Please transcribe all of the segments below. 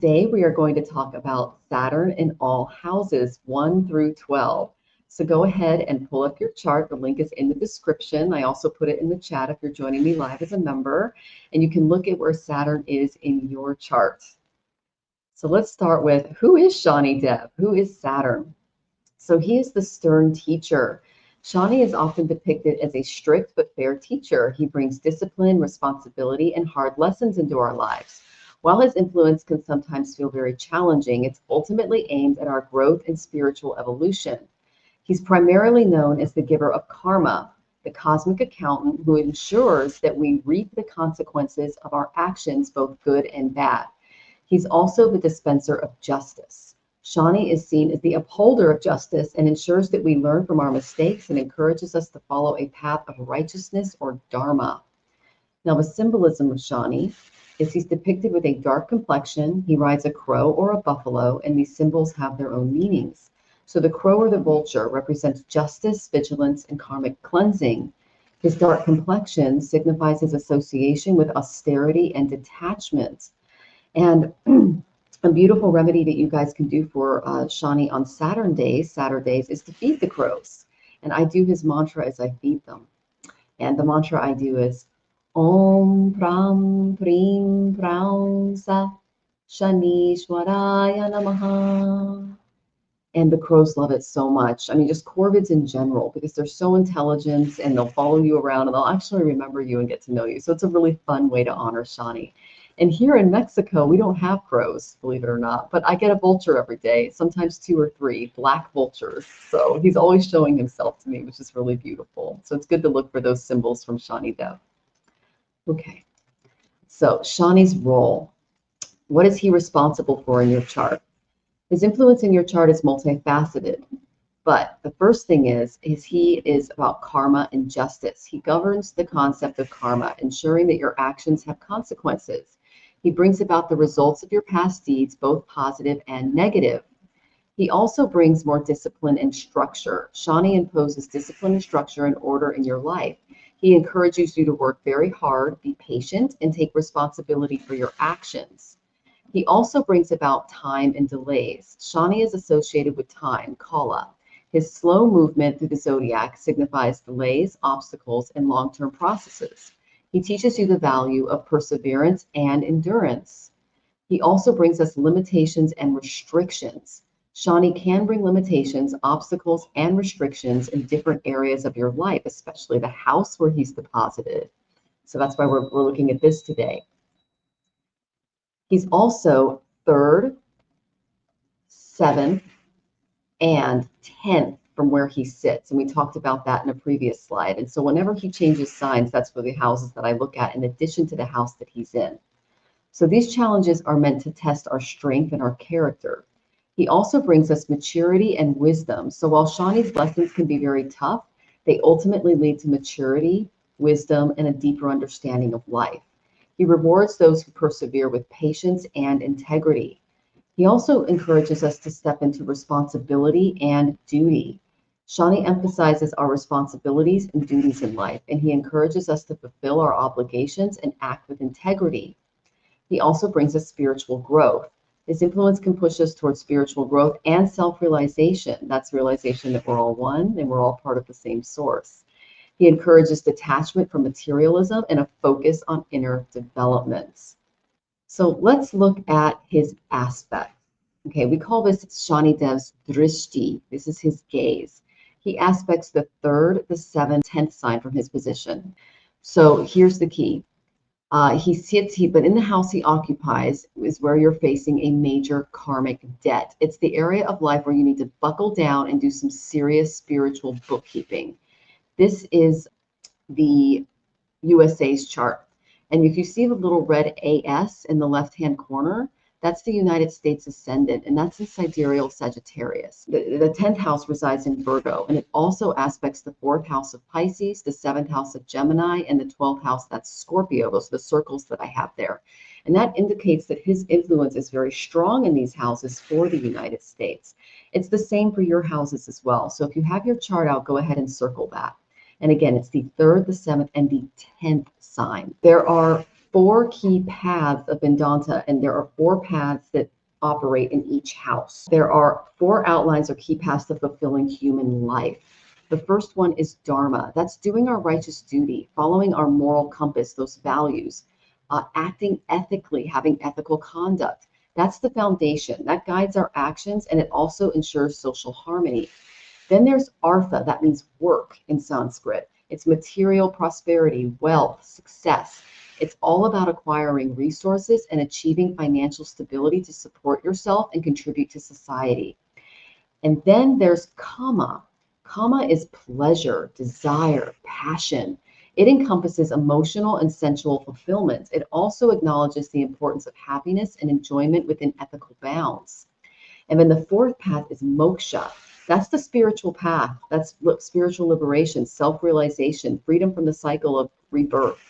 Today we are going to talk about Saturn in all houses 1 through 12. So go ahead and pull up your chart. The link is in the description. I also put it in the chat if you're joining me live as a member, and you can look at where Saturn is in your chart. So let's start with, who is Shani Dev? Who is Saturn? So he is the stern teacher. Shani is often depicted as a strict but fair teacher. He brings discipline, responsibility, and hard lessons into our lives. While his influence can sometimes feel very challenging, it's ultimately aimed at our growth and spiritual evolution. He's primarily known as the giver of karma, the cosmic accountant who ensures that we reap the consequences of our actions, both good and bad. He's also the dispenser of justice. Shani is seen as the upholder of justice and ensures that we learn from our mistakes and encourages us to follow a path of righteousness or dharma. Now, the symbolism of Shani is he's depicted with a dark complexion, he rides a crow or a buffalo, and these symbols have their own meanings. So the crow or the vulture represents justice, vigilance, and karmic cleansing. His dark complexion signifies his association with austerity and detachment. And a beautiful remedy that you guys can do for Shani on Saturdays, is to feed the crows. And I do his mantra as I feed them. And the mantra I do is Om Pram Prim Pram Sa Shanishwaraya Namaha. And the crows love it so much. I mean, just corvids in general, because they're so intelligent and they'll follow you around and they'll actually remember you and get to know you. So it's a really fun way to honor Shani. And here in Mexico, we don't have crows, believe it or not, but I get a vulture every day, sometimes 2 or 3 black vultures. So he's always showing himself to me, which is really beautiful. So it's good to look for those symbols from Shani Dev. Okay, so Shani's role. What is he responsible for in your chart? His influence in your chart is multifaceted, but the first thing is he is about karma and justice. He governs the concept of karma, ensuring that your actions have consequences. He brings about the results of your past deeds, both positive and negative. He also brings more discipline and structure. Shani imposes discipline and structure and order in your life. He encourages you to work very hard, be patient, and take responsibility for your actions. He also brings about time and delays. Shani is associated with time, Kala. His slow movement through the zodiac signifies delays, obstacles, and long-term processes. He teaches you the value of perseverance and endurance. He also brings us limitations and restrictions. Shani can bring limitations, obstacles, and restrictions in different areas of your life, especially the house where he's deposited. So that's why we're looking at this today. He's also 3rd, 7th, and 10th from where he sits. And we talked about that in a previous slide. And so whenever he changes signs, that's for the houses that I look at in addition to the house that he's in. So these challenges are meant to test our strength and our character. He also brings us maturity and wisdom. So while Shani's lessons can be very tough, they ultimately lead to maturity, wisdom, and a deeper understanding of life. He rewards those who persevere with patience and integrity. He also encourages us to step into responsibility and duty. Shani emphasizes our responsibilities and duties in life, and he encourages us to fulfill our obligations and act with integrity. He also brings us spiritual growth. His influence can push us towards spiritual growth and self-realization. That's realization that we're all one and we're all part of the same source. He encourages detachment from materialism and a focus on inner development. So let's look at his aspect. Okay, we call this Shani Dev's drishti. This is his gaze. He aspects the 3rd, the 7th, 10th sign from his position. So here's the key. But in the house he occupies is where you're facing a major karmic debt. It's the area of life where you need to buckle down and do some serious spiritual bookkeeping. This is the USA's chart. And if you see the little red AS in the left-hand corner, that's the United States ascendant, and that's in sidereal Sagittarius. The 10th house resides in Virgo, and it also aspects the 4th house of Pisces, the 7th house of Gemini, and the 12th house, that's Scorpio. Those are the circles that I have there. And that indicates that his influence is very strong in these houses for the United States. It's the same for your houses as well. So if you have your chart out, go ahead and circle that. And again, it's the 3rd, the 7th, and the 10th sign. There are 4 key paths of Vedanta, and there are 4 paths that operate in each house. There are 4 outlines or key paths to fulfilling human life. The first one is Dharma. That's doing our righteous duty, following our moral compass, those values, acting ethically, having ethical conduct. That's the foundation. That guides our actions, and it also ensures social harmony. Then there's Artha. That means work in Sanskrit. It's material prosperity, wealth, success. It's all about acquiring resources and achieving financial stability to support yourself and contribute to society. And then there's Kama. Kama is pleasure, desire, passion. It encompasses emotional and sensual fulfillment. It also acknowledges the importance of happiness and enjoyment within ethical bounds. And then the 4th path is Moksha. That's the spiritual path. That's spiritual liberation, self-realization, freedom from the cycle of rebirth.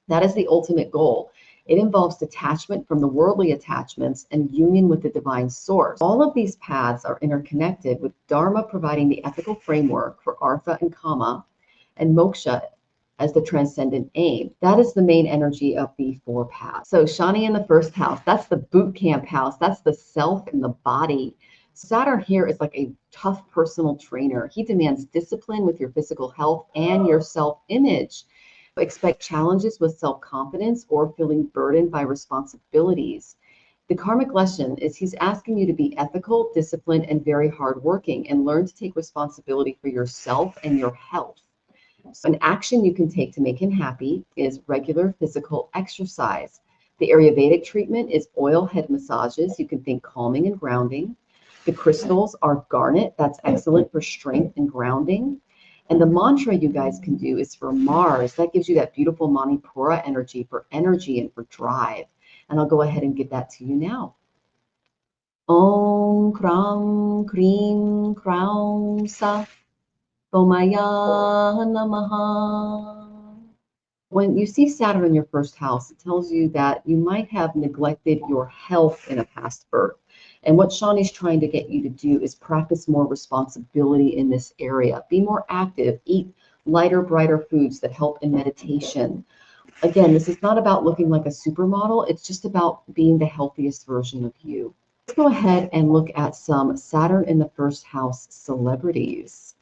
That is the ultimate goal. It involves detachment from the worldly attachments and union with the divine source. All of these paths are interconnected, with Dharma providing the ethical framework for Artha and Kama, and Moksha as the transcendent aim. That is the main energy of the 4 paths. So Shani in the 1st house, that's the boot camp house. That's the self and the body. Saturn here is like a tough personal trainer. He demands discipline with your physical health and your self-image. Expect challenges with self-confidence or feeling burdened by responsibilities. The karmic lesson is he's asking you to be ethical, disciplined, and very hardworking, and learn to take responsibility for yourself and your health. So an action you can take to make him happy is regular physical exercise. The Ayurvedic treatment is oil head massages. You can think calming and grounding. The crystals are garnet. That's excellent for strength and grounding. And the mantra you guys can do is for Mars. That gives you that beautiful Manipura energy and for drive. And I'll go ahead and give that to you now. Om Kram Krim Kraum Sa Somaya Namaha. When you see Saturn in your 1st house, it tells you that you might have neglected your health in a past birth. And what Shani's trying to get you to do is practice more responsibility in this area. Be more active, eat lighter, brighter foods that help in meditation. Again, this is not about looking like a supermodel. It's just about being the healthiest version of you. Let's go ahead and look at some Saturn in the 1st house celebrities.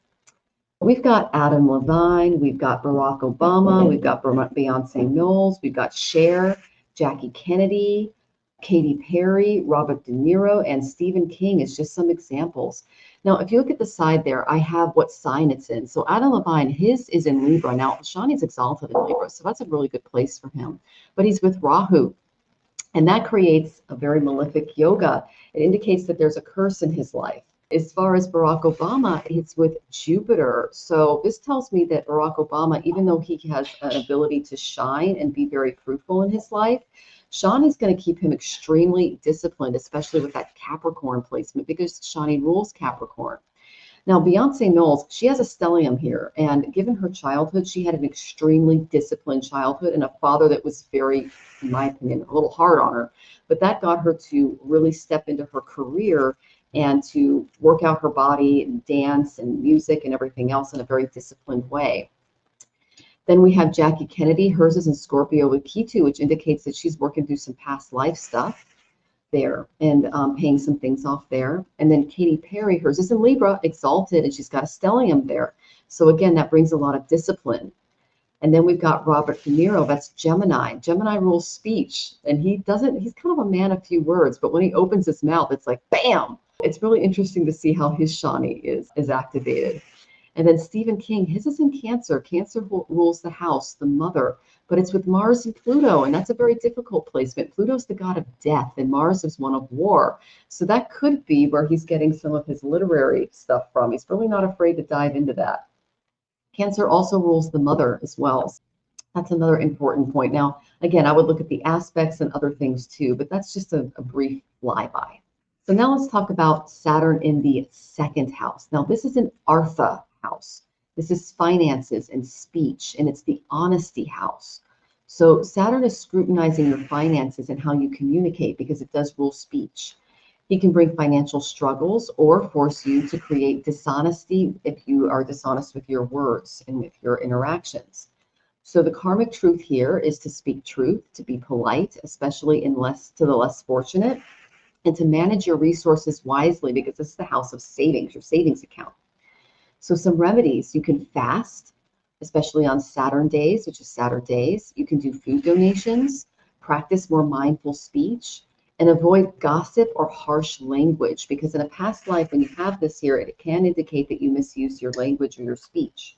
We've got Adam Levine, we've got Barack Obama, we've got Beyonce Knowles, we've got Cher, Jackie Kennedy, Katy Perry, Robert De Niro, and Stephen King is just some examples. Now, if you look at the side there, I have what sign it's in. So Adam Levine, his is in Libra. Now, Shani's exalted in Libra, so that's a really good place for him. But he's with Rahu, and that creates a very malefic yoga. It indicates that there's a curse in his life. As far as Barack Obama, it's with Jupiter. So this tells me that Barack Obama, even though he has an ability to shine and be very fruitful in his life, Shani is going to keep him extremely disciplined, especially with that Capricorn placement, because Shani rules Capricorn. Now, Beyonce Knowles, she has a stellium here, and given her childhood, she had an extremely disciplined childhood and a father that was very, in my opinion, a little hard on her. But that got her to really step into her career and to work out her body and dance and music and everything else in a very disciplined way. Then we have Jackie Kennedy. Hers is in Scorpio with Ketu, which indicates that she's working through some past life stuff there and paying some things off there. And then Katy Perry, hers is in Libra, exalted, and she's got a stellium there. So again, that brings a lot of discipline. And then we've got Robert De Niro, that's Gemini. Gemini rules speech, and he's kind of a man of few words, but when he opens his mouth, it's like, bam! It's really interesting to see how his Shani is activated. And then Stephen King, his is in Cancer. Cancer rules the house, the mother, but it's with Mars and Pluto, and that's a very difficult placement. Pluto's the god of death, and Mars is one of war. So that could be where he's getting some of his literary stuff from. He's really not afraid to dive into that. Cancer also rules the mother as well. That's another important point. Now, again, I would look at the aspects and other things too, but that's just a brief flyby. So now let's talk about Saturn in the 2nd house. Now, this is an Artha house. This is finances and speech, and it's the honesty house. So Saturn is scrutinizing your finances and how you communicate because it does rule speech. He can bring financial struggles or force you to create dishonesty if you are dishonest with your words and with your interactions. So the karmic truth here is to speak truth, to be polite, especially to the less fortunate, and to manage your resources wisely, because this is the house of savings, your savings account. So some remedies: you can fast, especially on Saturn days, which is Saturdays. You can do food donations, practice more mindful speech, and avoid gossip or harsh language, because in a past life, when you have this here, it can indicate that you misuse your language or your speech.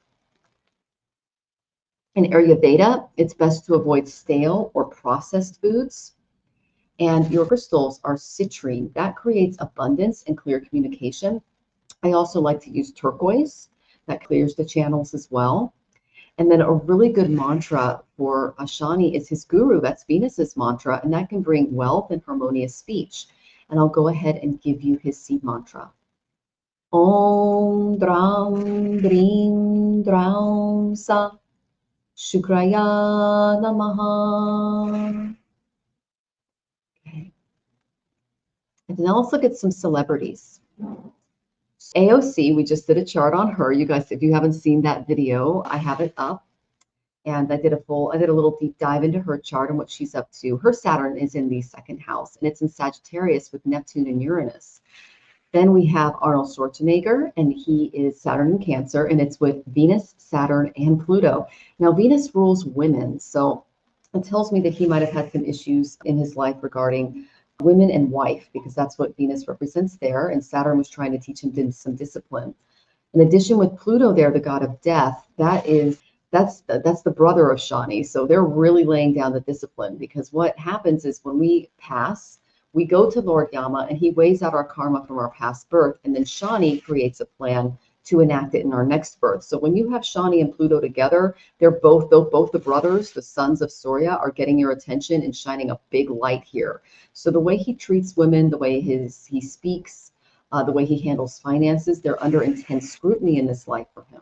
In Ayurveda, it's best to avoid stale or processed foods. And your crystals are citrine. That creates abundance and clear communication. I also like to use turquoise. That clears the channels as well. And then a really good mantra for Shani is his guru. That's Venus's mantra, and that can bring wealth and harmonious speech. And I'll go ahead and give you his seed mantra. Om Dram Drim Dram Sa Shukraya Namaha. Okay. And now let's look at some celebrities. AOC, we just did a chart on her. You guys, if you haven't seen that video, I have it up. And I did a little deep dive into her chart and what she's up to. Her Saturn is in the second house, and it's in Sagittarius with Neptune and Uranus. Then we have Arnold Schwarzenegger, and he is Saturn in Cancer, and it's with Venus, Saturn, and Pluto. Now, Venus rules women, so it tells me that he might have had some issues in his life regarding women and wife, because that's what Venus represents there, and Saturn was trying to teach him some discipline. In addition, with Pluto there, the god of death, that's the brother of Shani. So they're really laying down the discipline, because what happens is when we pass, we go to Lord Yama and he weighs out our karma from our past birth, and then Shani creates a plan to enact it in our next birth. So when you have Shani and Pluto together, they're both the brothers, the sons of Surya, are getting your attention and shining a big light here. So the way he treats women, the way he speaks, the way he handles finances, they're under intense scrutiny in this life for him.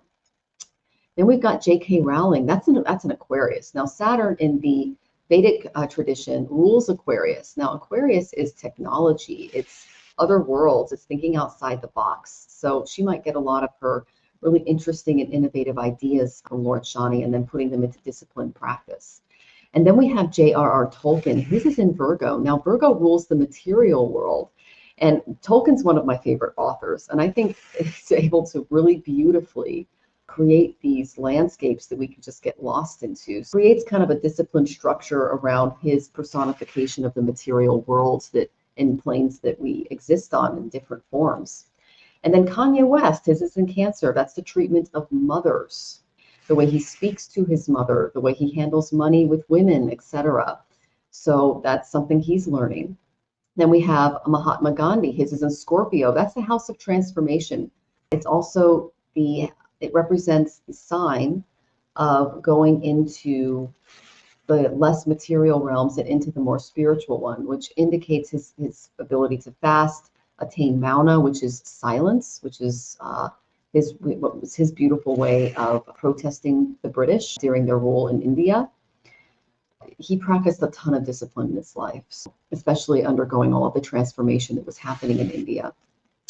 Then we've got J.K. Rowling. That's an Aquarius. Now, Saturn in the Vedic tradition rules Aquarius. Now, Aquarius is technology. It's other worlds. It's thinking outside the box. So she might get a lot of her really interesting and innovative ideas from Lord Shani and then putting them into disciplined practice. And then we have J.R.R. Tolkien. His is in Virgo. Now, Virgo rules the material world. And Tolkien's one of my favorite authors. And I think it's able to really beautifully create these landscapes that we can just get lost into. So creates kind of a disciplined structure around his personification of the material worlds in planes that we exist on in different forms. And then Kanye West, his is in Cancer. That's the treatment of mothers, the way he speaks to his mother, the way he handles money with women, etc. So that's something he's learning. Then we have Mahatma Gandhi. His is in Scorpio. That's the house of transformation. It's also it represents the sign of going into the less material realms and into the more spiritual one, which indicates his ability to fast, attain mauna, which is silence, which is what was his beautiful way of protesting the British during their rule in India. He practiced a ton of discipline in his life, especially undergoing all of the transformation that was happening in India.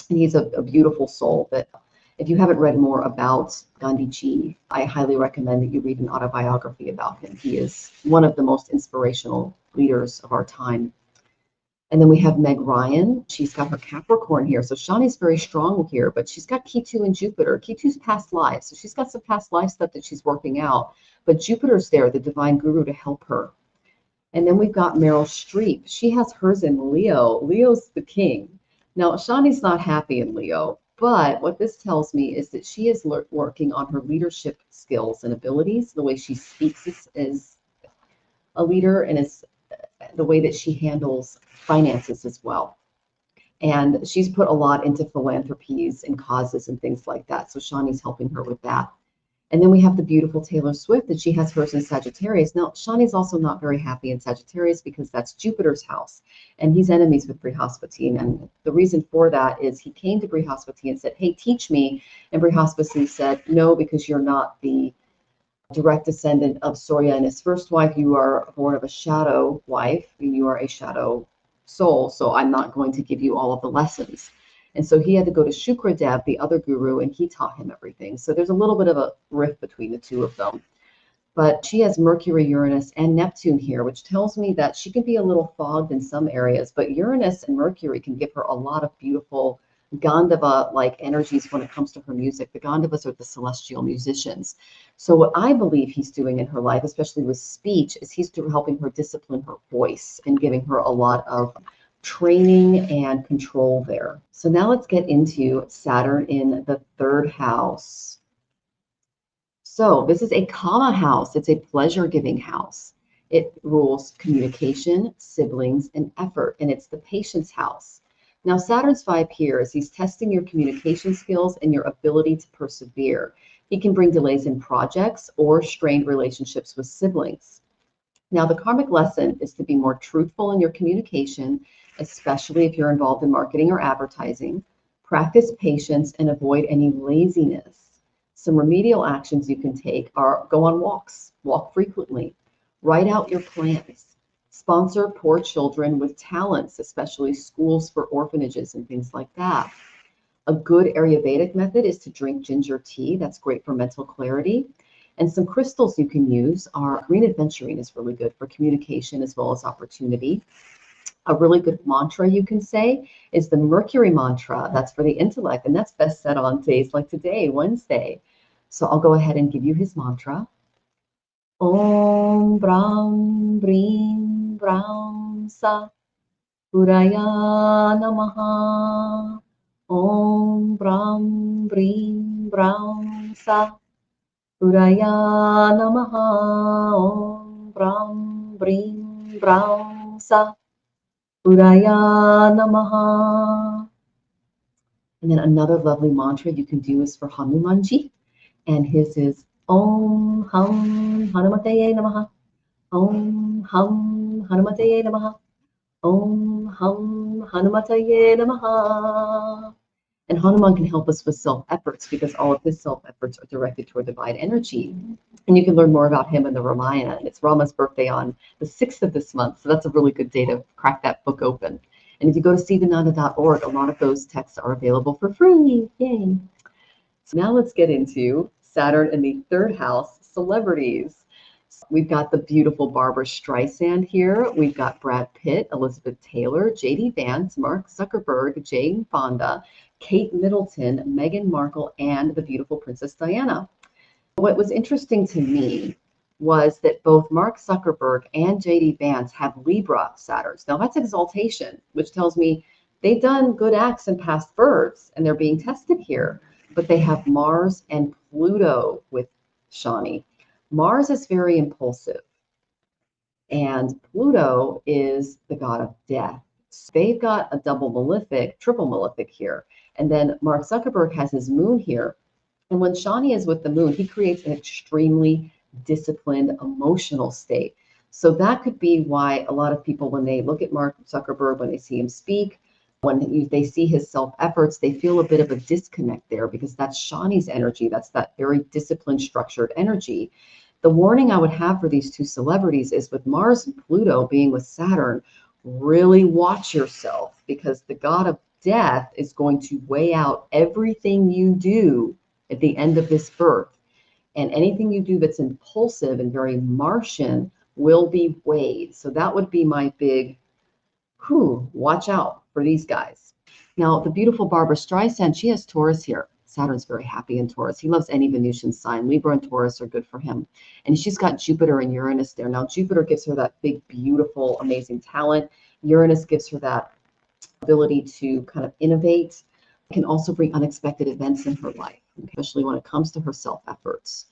And he's a beautiful soul that, if you haven't read more about Gandhiji, I highly recommend that you read an autobiography about him. He is one of the most inspirational leaders of our time. And then we have Meg Ryan. She's got her Capricorn here. So Shani's very strong here, but she's got Ketu and Jupiter. Ketu's past lives. So she's got some past life stuff that she's working out. But Jupiter's there, the divine guru, to help her. And then we've got Meryl Streep. She has hers in Leo. Leo's the king. Now, Shani's not happy in Leo. But what this tells me is that she is working on her leadership skills and abilities, the way she speaks as a leader, and is the way that she handles finances as well. And she's put a lot into philanthropies and causes and things like that. So Shani's helping her with that. And then we have the beautiful Taylor Swift, that she has hers in Sagittarius. Now, Shani's also not very happy in Sagittarius because that's Jupiter's house, and he's enemies with Brihaspati. And the reason for that is he came to Brihaspati and said, hey, teach me. And Brihaspati said, no, because you're not the direct descendant of Surya and his first wife. You are born of a shadow wife, and you are a shadow soul. So I'm not going to give you all of the lessons. And so he had to go to Shukradev, the other guru, and he taught him everything. So there's a little bit of a rift between the two of them. But she has Mercury, Uranus, and Neptune here, which tells me that she can be a little fogged in some areas, but Uranus and Mercury can give her a lot of beautiful Gandhava-like energies when it comes to her music. The Gandhavas are the celestial musicians. So what I believe he's doing in her life, especially with speech, is he's helping her discipline her voice and giving her a lot of training and control there. So now let's get into Saturn in the third house. So this is a Kama house. It's a pleasure-giving house. It rules communication, siblings, and effort, and it's the patience house. Now, Saturn's vibe here is he's testing your communication skills and your ability to persevere. He can bring delays in projects or strained relationships with siblings. Now, the karmic lesson is to be more truthful in your communication, especially if you're involved in marketing or advertising. Practice patience and avoid any laziness. Some remedial actions you can take are go on walks, walk frequently, write out your plans, sponsor poor children with talents, especially schools for orphanages and things like that. A good Ayurvedic method is to drink ginger tea. That's great for mental clarity. And some crystals you can use are green aventurine is really good for communication as well as opportunity. A really good mantra you can say is the Mercury mantra. That's for the intellect, and that's best said on days like today, Wednesday. So I'll go ahead and give you his mantra. Om Brahm Brim Brahm Sa Puraya Namaha. Om Brahm Brim Brahm Sa Puraya Namaha. Om Brahm Brim Brahm Sa Puraya Namaha. And then another lovely mantra you can do is for Hanumanji. And his is Om Hum Hanumataye Namaha. Om Hum Hanumataye Namaha. Om Hum Hanumataye Namaha. And Hanuman can help us with self-efforts because all of his self-efforts are directed toward divine energy. And you can learn more about him in the Ramayana. And it's Rama's birthday on the 6th of this month. So that's a really good day to crack that book open. And if you go to sivananda.org, a lot of those texts are available for free. Yay. So now let's get into Saturn in the third house, celebrities. We've got the beautiful Barbara Streisand here. We've got Brad Pitt, Elizabeth Taylor, J.D. Vance, Mark Zuckerberg, Jane Fonda, Kate Middleton, Meghan Markle, and the beautiful Princess Diana. What was interesting to me was that both Mark Zuckerberg and J.D. Vance have Libra Saturns. Now that's exaltation, which tells me they've done good acts in past births and they're being tested here. But they have Mars and Pluto with Shani. Mars is very impulsive, and Pluto is the god of death. So they've got a double malefic, triple malefic here. And then Mark Zuckerberg has his moon here. And when Shani is with the moon, he creates an extremely disciplined, emotional state. So that could be why a lot of people, when they look at Mark Zuckerberg, when they see him speak, when they see his self-efforts, they feel a bit of a disconnect there because that's Shani's energy. That's that very disciplined, structured energy. The warning I would have for these two celebrities is with Mars and Pluto being with Saturn, really watch yourself because the god of death is going to weigh out everything you do at the end of this birth. And anything you do that's impulsive and very Martian will be weighed. So that would be my big, watch out for these guys. Now, the beautiful Barbara Streisand, she has Taurus here. Saturn's very happy in Taurus. He loves any Venusian sign. Libra and Taurus are good for him. And she's got Jupiter and Uranus there. Now, Jupiter gives her that big, beautiful, amazing talent. Uranus gives her that ability to kind of innovate. It can also bring unexpected events in her life, especially when it comes to her self-efforts.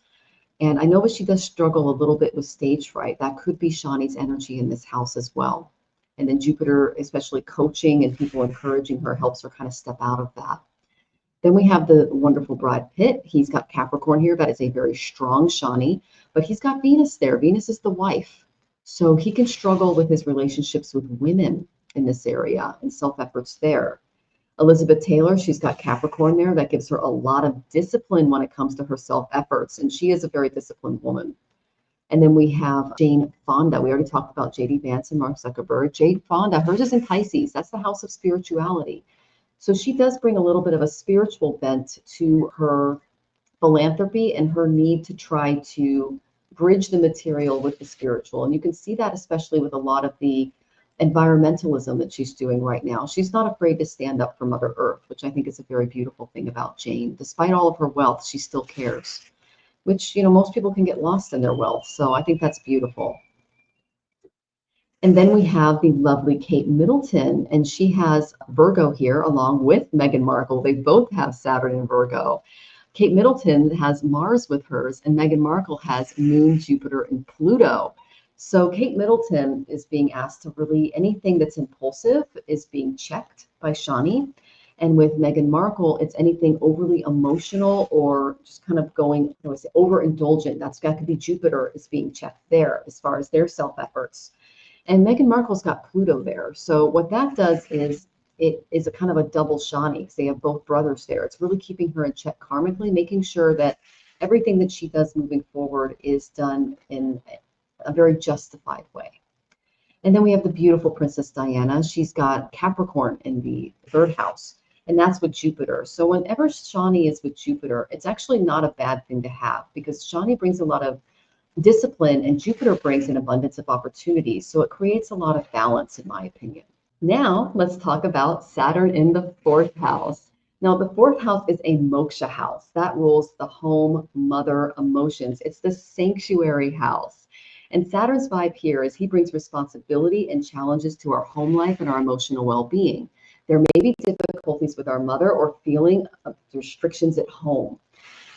And I know she does struggle a little bit with stage fright. That could be Shani's energy in this house as well. And then Jupiter, especially coaching and people encouraging her, helps her kind of step out of that. Then we have the wonderful Brad Pitt. He's got Capricorn here. That is a very strong Shani, but he's got Venus there. Venus is the wife. So he can struggle with his relationships with women in this area and self-efforts there. Elizabeth Taylor, she's got Capricorn there. That gives her a lot of discipline when it comes to her self-efforts, and she is a very disciplined woman. And then we have Jane Fonda. We already talked about J.D. Vance and Mark Zuckerberg. Jane Fonda, hers is in Pisces. That's the house of spirituality. So she does bring a little bit of a spiritual bent to her philanthropy and her need to try to bridge the material with the spiritual. And you can see that especially with a lot of the environmentalism that she's doing right now. She's not afraid to stand up for Mother Earth, which I think is a very beautiful thing about Jane. Despite all of her wealth, she still cares, which, most people can get lost in their wealth. So I think that's beautiful. And then we have the lovely Kate Middleton, and she has Virgo here along with Meghan Markle. They both have Saturn in Virgo. Kate Middleton has Mars with hers, and Meghan Markle has Moon, Jupiter, and Pluto. So Kate Middleton is being asked to really, anything that's impulsive is being checked by Shanti. And with Meghan Markle, it's anything overly emotional or just kind of going, I would say, overindulgent. That could be Jupiter is being checked there as far as their self-efforts. And Meghan Markle's got Pluto there. So what that does is it is a kind of a double Shanti, because they have both brothers there. It's really keeping her in check karmically, making sure that everything that she does moving forward is done in a very justified way. And then we have the beautiful Princess Diana. She's got Capricorn in the third house, and that's with Jupiter. So whenever Shanti is with Jupiter, it's actually not a bad thing to have, because Shanti brings a lot of discipline and Jupiter brings an abundance of opportunities. So it creates a lot of balance, in my opinion. Now let's talk about Saturn in the fourth house. Now the fourth house is a moksha house. That rules the home, mother, emotions. It's the sanctuary house. And Saturn's vibe here is he brings responsibility and challenges to our home life and our emotional well-being. There may be difficulties with our mother or feeling of restrictions at home.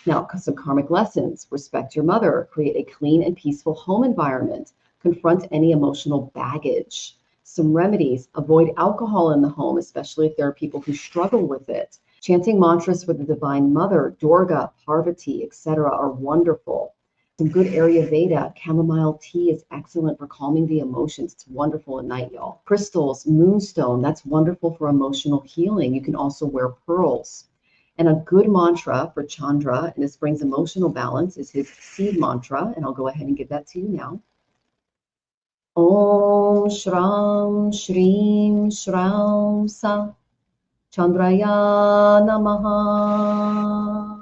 Now, some karmic lessons: respect your mother, create a clean and peaceful home environment, confront any emotional baggage. Some remedies: avoid alcohol in the home, especially if there are people who struggle with it. Chanting mantras for the Divine Mother, Durga, Parvati, etc. are wonderful. Some good Ayurveda, chamomile tea is excellent for calming the emotions. It's wonderful at night, y'all. Crystals, moonstone, that's wonderful for emotional healing. You can also wear pearls. And a good mantra for Chandra, and this brings emotional balance, is his seed mantra. And I'll go ahead and give that to you now. Om Shram Shrim Shram Sa Chandraya Namaha.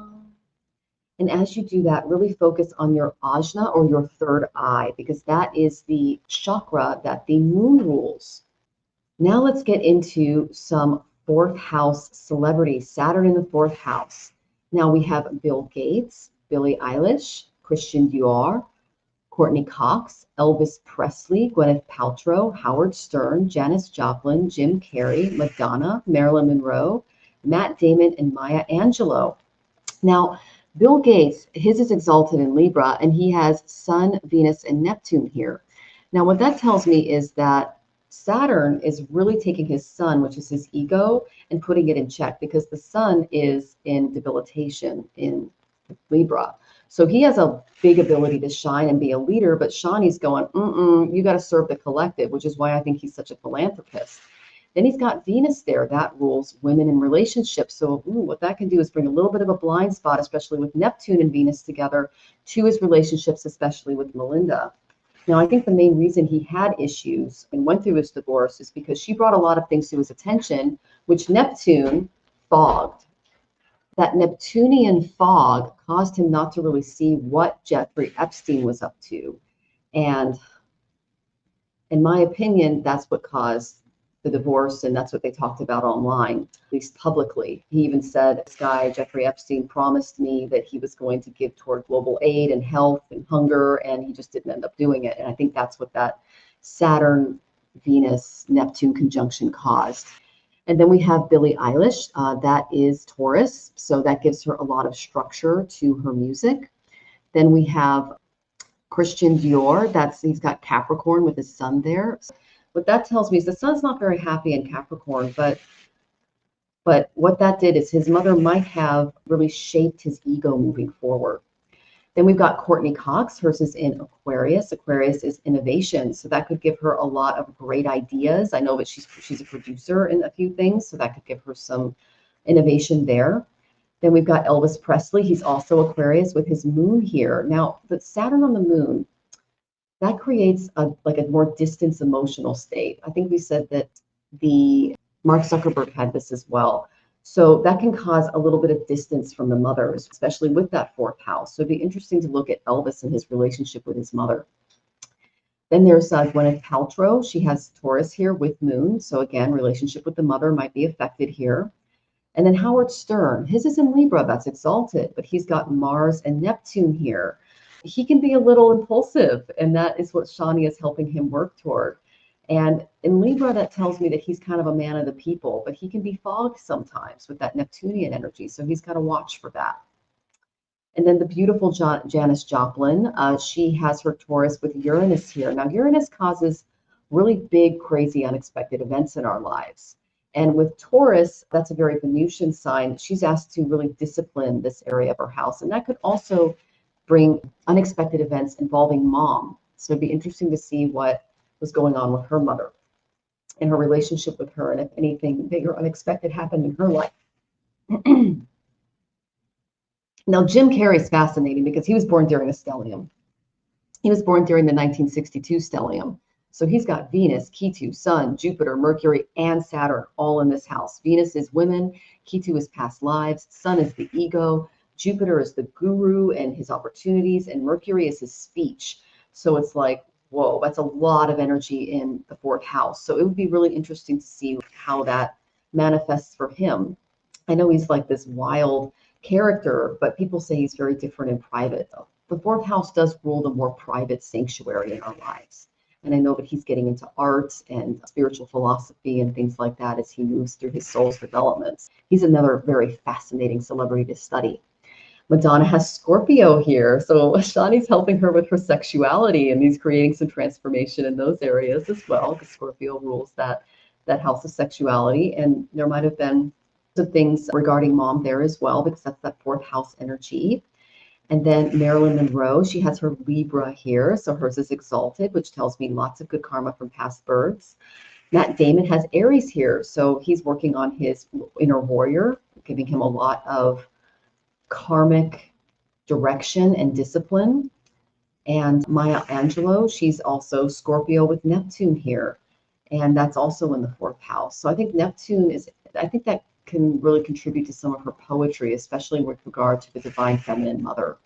And as you do that, really focus on your ajna, or your third eye, because that is the chakra that the moon rules. Now let's get into some fourth house celebrities. Saturn in the fourth house. Now we have Bill Gates, Billie Eilish, Christian Dior, Courtney Cox, Elvis Presley, Gwyneth Paltrow, Howard Stern, Janis Joplin, Jim Carrey, Madonna, Marilyn Monroe, Matt Damon, and Maya Angelou. Now, Bill Gates, his is exalted in Libra, and he has Sun, Venus, and Neptune here. Now, what that tells me is that Saturn is really taking his sun, which is his ego, and putting it in check, because the sun is in debilitation in Libra. So he has a big ability to shine and be a leader, but Shani's going, you got to serve the collective, which is why I think he's such a philanthropist. Then he's got Venus there. That rules women in relationships. So what that can do is bring a little bit of a blind spot, especially with Neptune and Venus together, to his relationships, especially with Melinda. Now, I think the main reason he had issues and went through his divorce is because she brought a lot of things to his attention, which Neptune fogged. That Neptunian fog caused him not to really see what Jeffrey Epstein was up to. And in my opinion, that's what caused the divorce, and that's what they talked about online, at least publicly. He even said, this guy, Jeffrey Epstein, promised me that he was going to give toward global aid and health and hunger, and he just didn't end up doing it. And I think that's what that Saturn, Venus, Neptune conjunction caused. And then we have Billie Eilish, that is Taurus, so that gives her a lot of structure to her music. Then we have Christian Dior, he's got Capricorn with his sun there. What that tells me is the sun's not very happy in Capricorn, but what that did is his mother might have really shaped his ego moving forward. Then we've got Courtney Cox. Hers is in Aquarius. Aquarius is innovation, so that could give her a lot of great ideas. I know that she's a producer in a few things, so that could give her some innovation there. Then we've got Elvis Presley. He's also Aquarius with his moon here. Now, the Saturn on the moon, that creates a more distance emotional state. I think we said that the Mark Zuckerberg had this as well. So that can cause a little bit of distance from the mothers, especially with that fourth house. So it'd be interesting to look at Elvis and his relationship with his mother. Then there's Gwyneth Paltrow. She has Taurus here with Moon. So again, relationship with the mother might be affected here. And then Howard Stern, his is in Libra, that's exalted, but he's got Mars and Neptune here. He can be a little impulsive, and that is what Shani is helping him work toward. And in Libra, that tells me that he's kind of a man of the people, but he can be fogged sometimes with that Neptunian energy. So he's got to watch for that. And then the beautiful Janis Joplin, she has her Taurus with Uranus here. Now, Uranus causes really big, crazy, unexpected events in our lives. And with Taurus, that's a very Venusian sign. She's asked to really discipline this area of her house. And that could also bring unexpected events involving mom. So it'd be interesting to see what was going on with her mother and her relationship with her, and if anything big or unexpected happened in her life. Now, Jim Carrey's fascinating because he was born during a stellium. He was born during the 1962 stellium. So he's got Venus, Ketu, Sun, Jupiter, Mercury, and Saturn all in this house. Venus is women, Ketu is past lives, Sun is the ego, Jupiter is the guru and his opportunities, and Mercury is his speech. So it's like, whoa, that's a lot of energy in the fourth house. So it would be really interesting to see how that manifests for him. I know he's like this wild character, but people say he's very different in private. The fourth house does rule the more private sanctuary in our lives. And I know that he's getting into art and spiritual philosophy and things like that as he moves through his soul's developments. He's another very fascinating celebrity to study. Madonna has Scorpio here. So Shani's helping her with her sexuality, and he's creating some transformation in those areas as well, because Scorpio rules that house of sexuality. And there might have been some things regarding mom there as well, because that's that fourth house energy. And then Marilyn Monroe, she has her Libra here. So hers is exalted, which tells me lots of good karma from past births. Matt Damon has Aries here. So he's working on his inner warrior, giving him a lot of karmic direction and discipline. And Maya Angelou, she's also Scorpio with Neptune here. And that's also in the fourth house. So I think Neptune I think that can really contribute to some of her poetry, especially with regard to the divine feminine mother,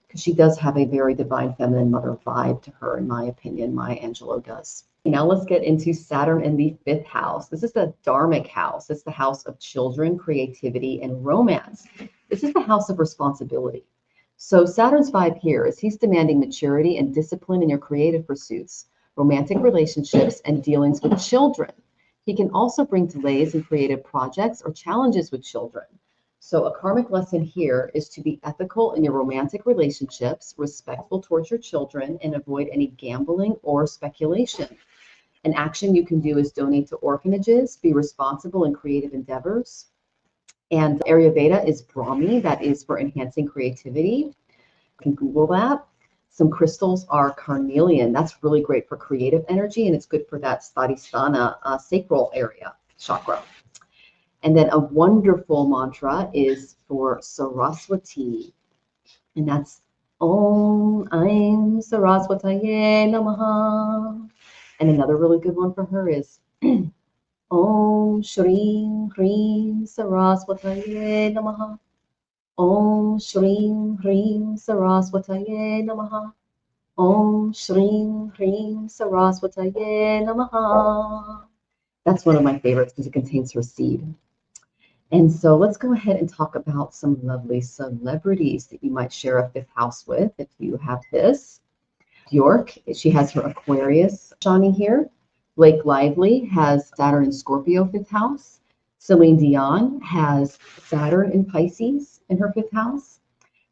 because she does have a very divine feminine mother vibe to her, in my opinion. Maya Angelou does. Now let's get into Saturn in the fifth house. This is the dharmic house. It's the house of children, creativity, and romance. This is the house of responsibility. So Saturn's vibe here is he's demanding maturity and discipline in your creative pursuits, romantic relationships, and dealings with children. He can also bring delays in creative projects or challenges with children. So a karmic lesson here is to be ethical in your romantic relationships, respectful towards your children, and avoid any gambling or speculation. An action you can do is donate to orphanages, be responsible in creative endeavors. And Ayurveda is Brahmi, that is for enhancing creativity. You can Google that. Some crystals are carnelian. That's really great for creative energy, and it's good for that Svadhisthana sacral area, chakra. And then a wonderful mantra is for Saraswati, and that's Om Aim Saraswataye Namaha. And another really good one for her is Om Shrim Hrim Saraswataye Namaha. Om Shrim Hrim Saraswataye Namaha. Om Shrim Hrim Saraswataye Namaha. That's one of my favorites because it contains her seed. And so let's go ahead and talk about some lovely celebrities that you might share a fifth house with if you have this. Bjork, she has her Aquarius Shani here. Blake Lively has Saturn in Scorpio fifth house. Celine Dion has Saturn in Pisces in her fifth house.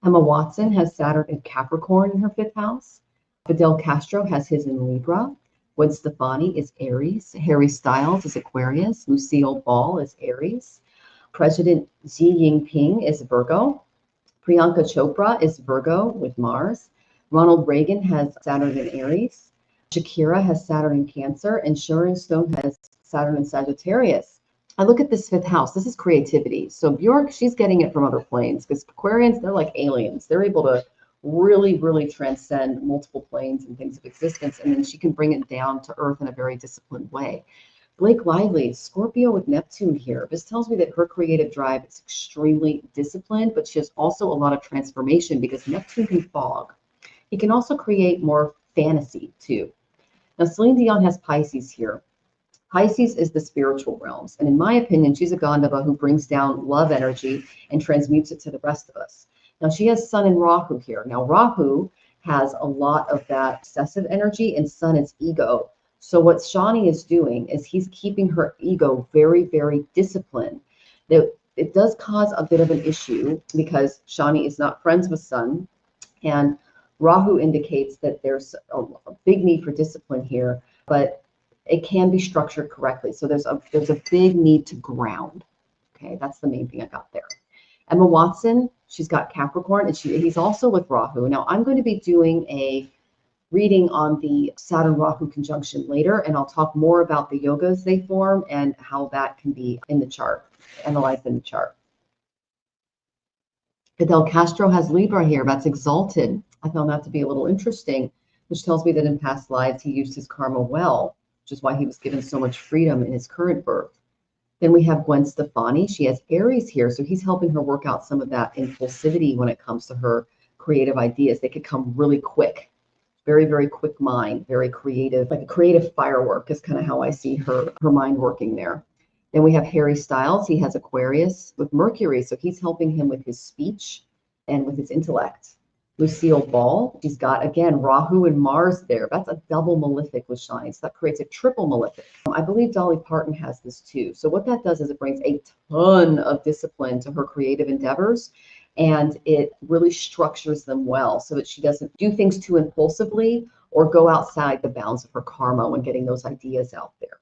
Emma Watson has Saturn in Capricorn in her fifth house. Fidel Castro has his in Libra. Gwen Stefani is Aries. Harry Styles is Aquarius. Lucille Ball is Aries. President Xi Jinping is Virgo. Priyanka Chopra is Virgo with Mars. Ronald Reagan has Saturn in Aries. Shakira has Saturn in Cancer. And Sharon Stone has Saturn in Sagittarius. I look at this fifth house. This is creativity. So Bjork, she's getting it from other planes because Aquarians, they're like aliens. They're able to really, really transcend multiple planes and things of existence. And then she can bring it down to earth in a very disciplined way. Blake Lively, Scorpio with Neptune here. This tells me that her creative drive is extremely disciplined, but she has also a lot of transformation because Neptune can fog. He can also create more fantasy too. Now, Celine Dion has Pisces here. Pisces is the spiritual realms. And in my opinion, she's a Gandhava who brings down love energy and transmutes it to the rest of us. Now, she has Sun and Rahu here. Now, Rahu has a lot of that excessive energy, and Sun is ego. So what Shani is doing is he's keeping her ego very, very disciplined. Now, it does cause a bit of an issue because Shani is not friends with Sun, and Rahu indicates that there's a big need for discipline here, but it can be structured correctly. So there's a big need to ground. Okay, that's the main thing I got there. Emma Watson, she's got Capricorn, and he's also with Rahu. Now I'm going to be doing a reading on the Saturn-Rahu conjunction later, and I'll talk more about the yogas they form and how that can be in the chart, analyzed in the chart. Fidel Castro has Libra here. That's exalted. I found that to be a little interesting, which tells me that in past lives he used his karma well, which is why he was given so much freedom in his current birth. Then we have Gwen Stefani. She has Aries here, so he's helping her work out some of that impulsivity when it comes to her creative ideas. They could come really quick. Very, very quick mind, very creative, like a creative firework is kind of how I see her mind working there. Then we have Harry Styles. He has Aquarius with Mercury, so he's helping him with his speech and with his intellect. Lucille Ball, she's got, again, Rahu and Mars there. That's a double malefic with Shani, so that creates a triple malefic. I believe Dolly Parton has this too. So what that does is it brings a ton of discipline to her creative endeavors, and it really structures them well so that she doesn't do things too impulsively or go outside the bounds of her karma when getting those ideas out there.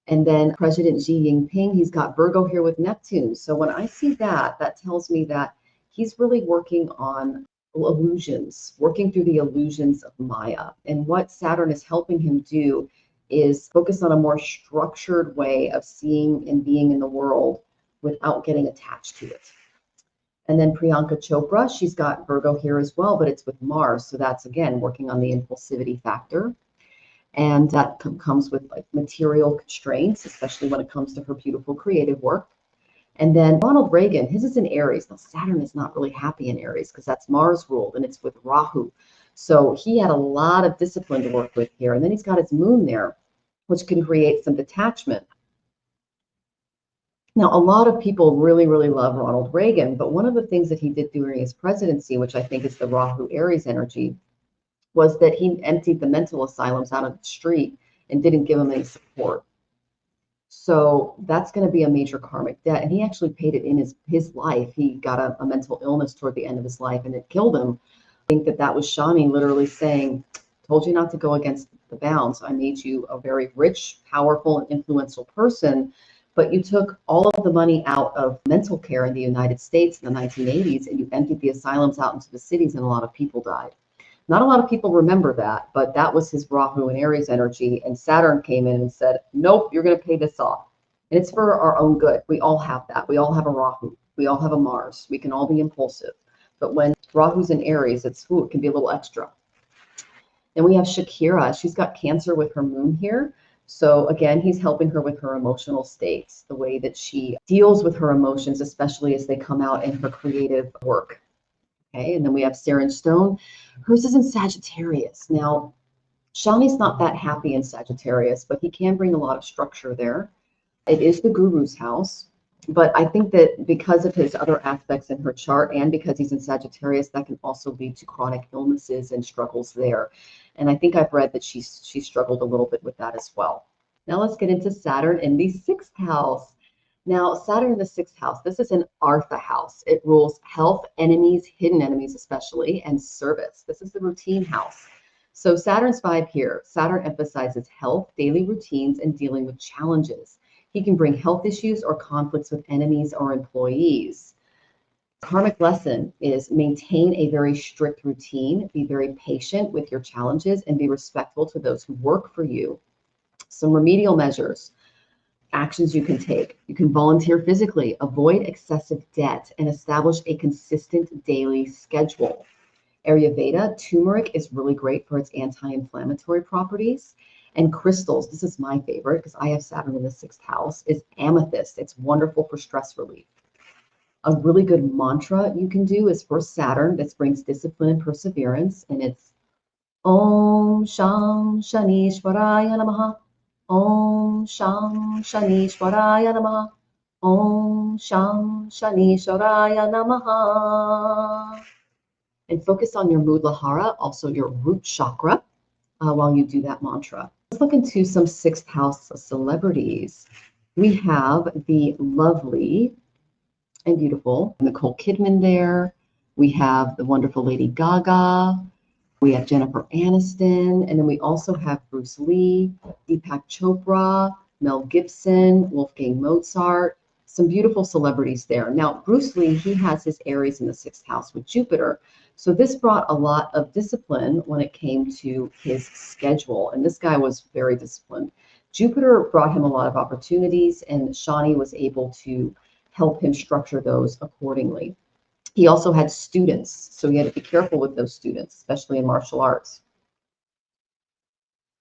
And then President Xi Jinping, he's got Virgo here with Neptune. So when I see that, that tells me that he's really working on illusions, working through the illusions of Maya. And what Saturn is helping him do is focus on a more structured way of seeing and being in the world without getting attached to it. And then Priyanka Chopra, she's got Virgo here as well, but it's with Mars. So that's, again, working on the impulsivity factor. And that comes with like material constraints, especially when it comes to her beautiful creative work. And then Ronald Reagan, his is in Aries. Now, Saturn is not really happy in Aries because that's Mars ruled and it's with Rahu. So he had a lot of discipline to work with here. And then he's got his moon there, which can create some detachment. Now, a lot of people really, really love Ronald Reagan, but one of the things that he did during his presidency, which I think is the Rahu Aries energy, was that he emptied the mental asylums out of the street and didn't give them any support. So that's going to be a major karmic debt. And he actually paid it in his life. He got a mental illness toward the end of his life and it killed him. I think that was Shani literally saying, told you not to go against the bounds. I made you a very rich, powerful, and influential person, but you took all of the money out of mental care in the United States in the 1980s and you emptied the asylums out into the cities and a lot of people died. Not a lot of people remember that, but that was his Rahu and Aries energy. And Saturn came in and said, nope, you're going to pay this off. And it's for our own good. We all have that. We all have a Rahu. We all have a Mars. We can all be impulsive. But when Rahu's in Aries, it can be a little extra. Then we have Shakira. She's got Cancer with her moon here. So again, he's helping her with her emotional states, the way that she deals with her emotions, especially as they come out in her creative work. Okay, and then we have Saren Stone. Hers is in Sagittarius. Now, Shani's not that happy in Sagittarius, but he can bring a lot of structure there. It is the guru's house, but I think that because of his other aspects in her chart and because he's in Sagittarius, that can also lead to chronic illnesses and struggles there. And I think I've read that she struggled a little bit with that as well. Now let's get into Saturn in the 6th house. Now, Saturn in the 6th house, this is an Artha house. It rules health, enemies, hidden enemies especially, and service. This is the routine house. So Saturn's vibe here. Saturn emphasizes health, daily routines, and dealing with challenges. He can bring health issues or conflicts with enemies or employees. Karmic lesson is maintain a very strict routine, be very patient with your challenges, and be respectful to those who work for you. Some remedial measures. Actions you can take. You can volunteer physically, avoid excessive debt, and establish a consistent daily schedule. Ayurveda, turmeric is really great for its anti-inflammatory properties. And crystals, this is my favorite because I have Saturn in the 6th house, is amethyst. It's wonderful for stress relief. A really good mantra you can do is for Saturn that brings discipline and perseverance, and it's Om Sham Shanishwaraya Namaha. Om Sham Shanishwaraya Namaha. Om Sham Shanishwaraya Namaha. And focus on your Muladhara, also your root chakra, while you do that mantra. Let's look into some 6th house celebrities. We have the lovely and beautiful Nicole Kidman there. We have the wonderful Lady Gaga. We have Jennifer Aniston, and then we also have Bruce Lee, Deepak Chopra, Mel Gibson, Wolfgang Mozart, some beautiful celebrities there. Now, Bruce Lee, he has his Aries in the 6th house with Jupiter. So this brought a lot of discipline when it came to his schedule, and this guy was very disciplined. Jupiter brought him a lot of opportunities, and Shanti was able to help him structure those accordingly. He also had students, so he had to be careful with those students, especially in martial arts.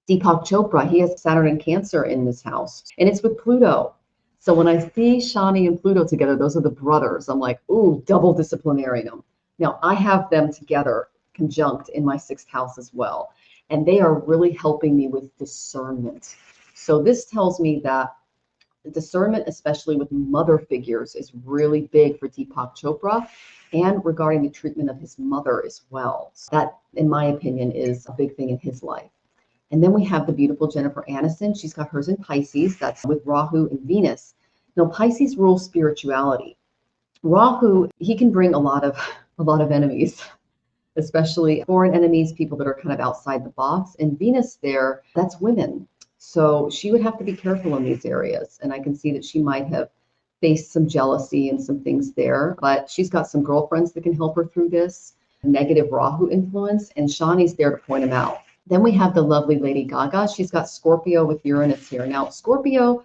Deepak Chopra, he has Saturn and Cancer in this house, and it's with Pluto. So when I see Shanti and Pluto together, those are the brothers. I'm like, ooh, double disciplinarian them. Now, I have them together, conjunct in my 6th house as well, and they are really helping me with discernment. So this tells me that discernment, especially with mother figures, is really big for Deepak Chopra, and regarding the treatment of his mother as well. So that, in my opinion, is a big thing in his life. And then we have the beautiful Jennifer Aniston. She's got hers in Pisces. That's with Rahu and Venus. Now, Pisces rules spirituality. Rahu, he can bring a lot of enemies, especially foreign enemies, people that are kind of outside the box. And Venus there, that's women. So she would have to be careful in these areas. And I can see that she might have faced some jealousy and some things there, but she's got some girlfriends that can help her through this negative Rahu influence, and Shanti's there to point him out. Then we have the lovely Lady Gaga. She's got Scorpio with Uranus here. Now, Scorpio,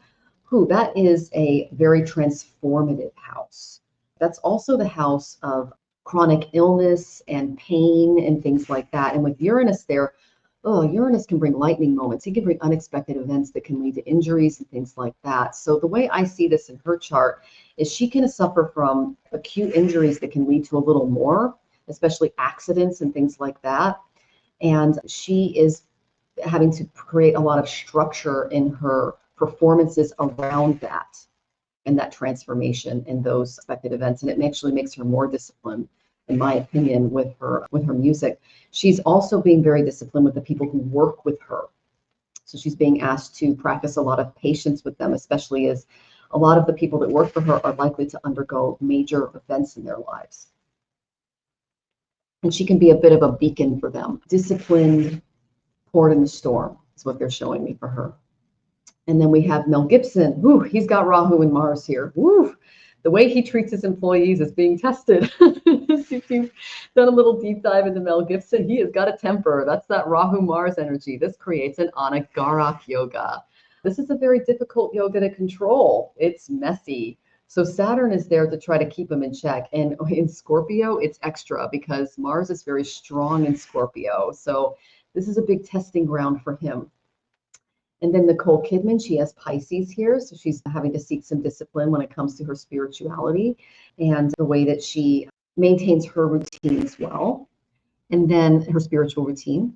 that is a very transformative house. That's also the house of chronic illness and pain and things like that. And with Uranus there, Uranus can bring lightning moments. He can bring unexpected events that can lead to injuries and things like that. So the way I see this in her chart is she can suffer from acute injuries that can lead to a little more, especially accidents and things like that. And she is having to create a lot of structure in her performances around that and that transformation in those expected events. And it actually makes her more disciplined, in my opinion, with her music. She's also being very disciplined with the people who work with her. So she's being asked to practice a lot of patience with them, especially as a lot of the people that work for her are likely to undergo major events in their lives. And she can be a bit of a beacon for them. Disciplined, poured in the storm is what they're showing me for her. And then we have Mel Gibson. Woo, he's got Rahu and Mars here. Woo, the way he treats his employees is being tested. If you've done a little deep dive into Mel Gibson, he has got a temper. That's that Rahu Mars energy. This creates an Anagarak yoga. This is a very difficult yoga to control. It's messy. So Saturn is there to try to keep him in check. And in Scorpio, it's extra because Mars is very strong in Scorpio. So this is a big testing ground for him. And then Nicole Kidman, she has Pisces here. So she's having to seek some discipline when it comes to her spirituality and the way that she maintains her routine as well. And then her spiritual routine.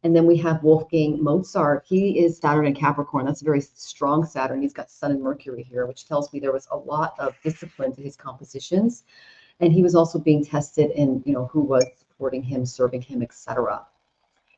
And then we have Wolfgang Mozart. He is Saturn in Capricorn. That's a very strong Saturn. He's got Sun and Mercury here, which tells me there was a lot of discipline to his compositions. And he was also being tested in, who was supporting him, serving him, etc.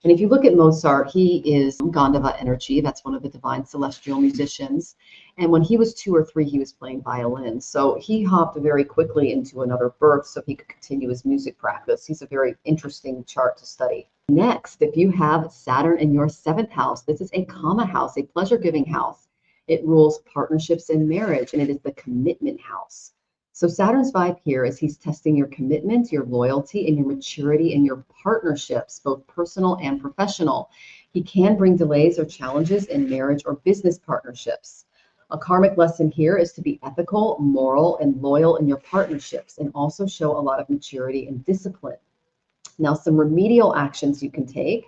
And if you look at Mozart, he is Gandhava energy. That's one of the divine celestial musicians. And when he was 2 or 3, he was playing violin. So he hopped very quickly into another birth so he could continue his music practice. He's a very interesting chart to study. Next, if you have Saturn in your 7th house, this is a Kama house, a pleasure-giving house. It rules partnerships and marriage, and it is the commitment house. So Saturn's vibe here is he's testing your commitment, your loyalty, and your maturity in your partnerships, both personal and professional. He can bring delays or challenges in marriage or business partnerships. A karmic lesson here is to be ethical, moral, and loyal in your partnerships, and also show a lot of maturity and discipline. Now, some remedial actions you can take.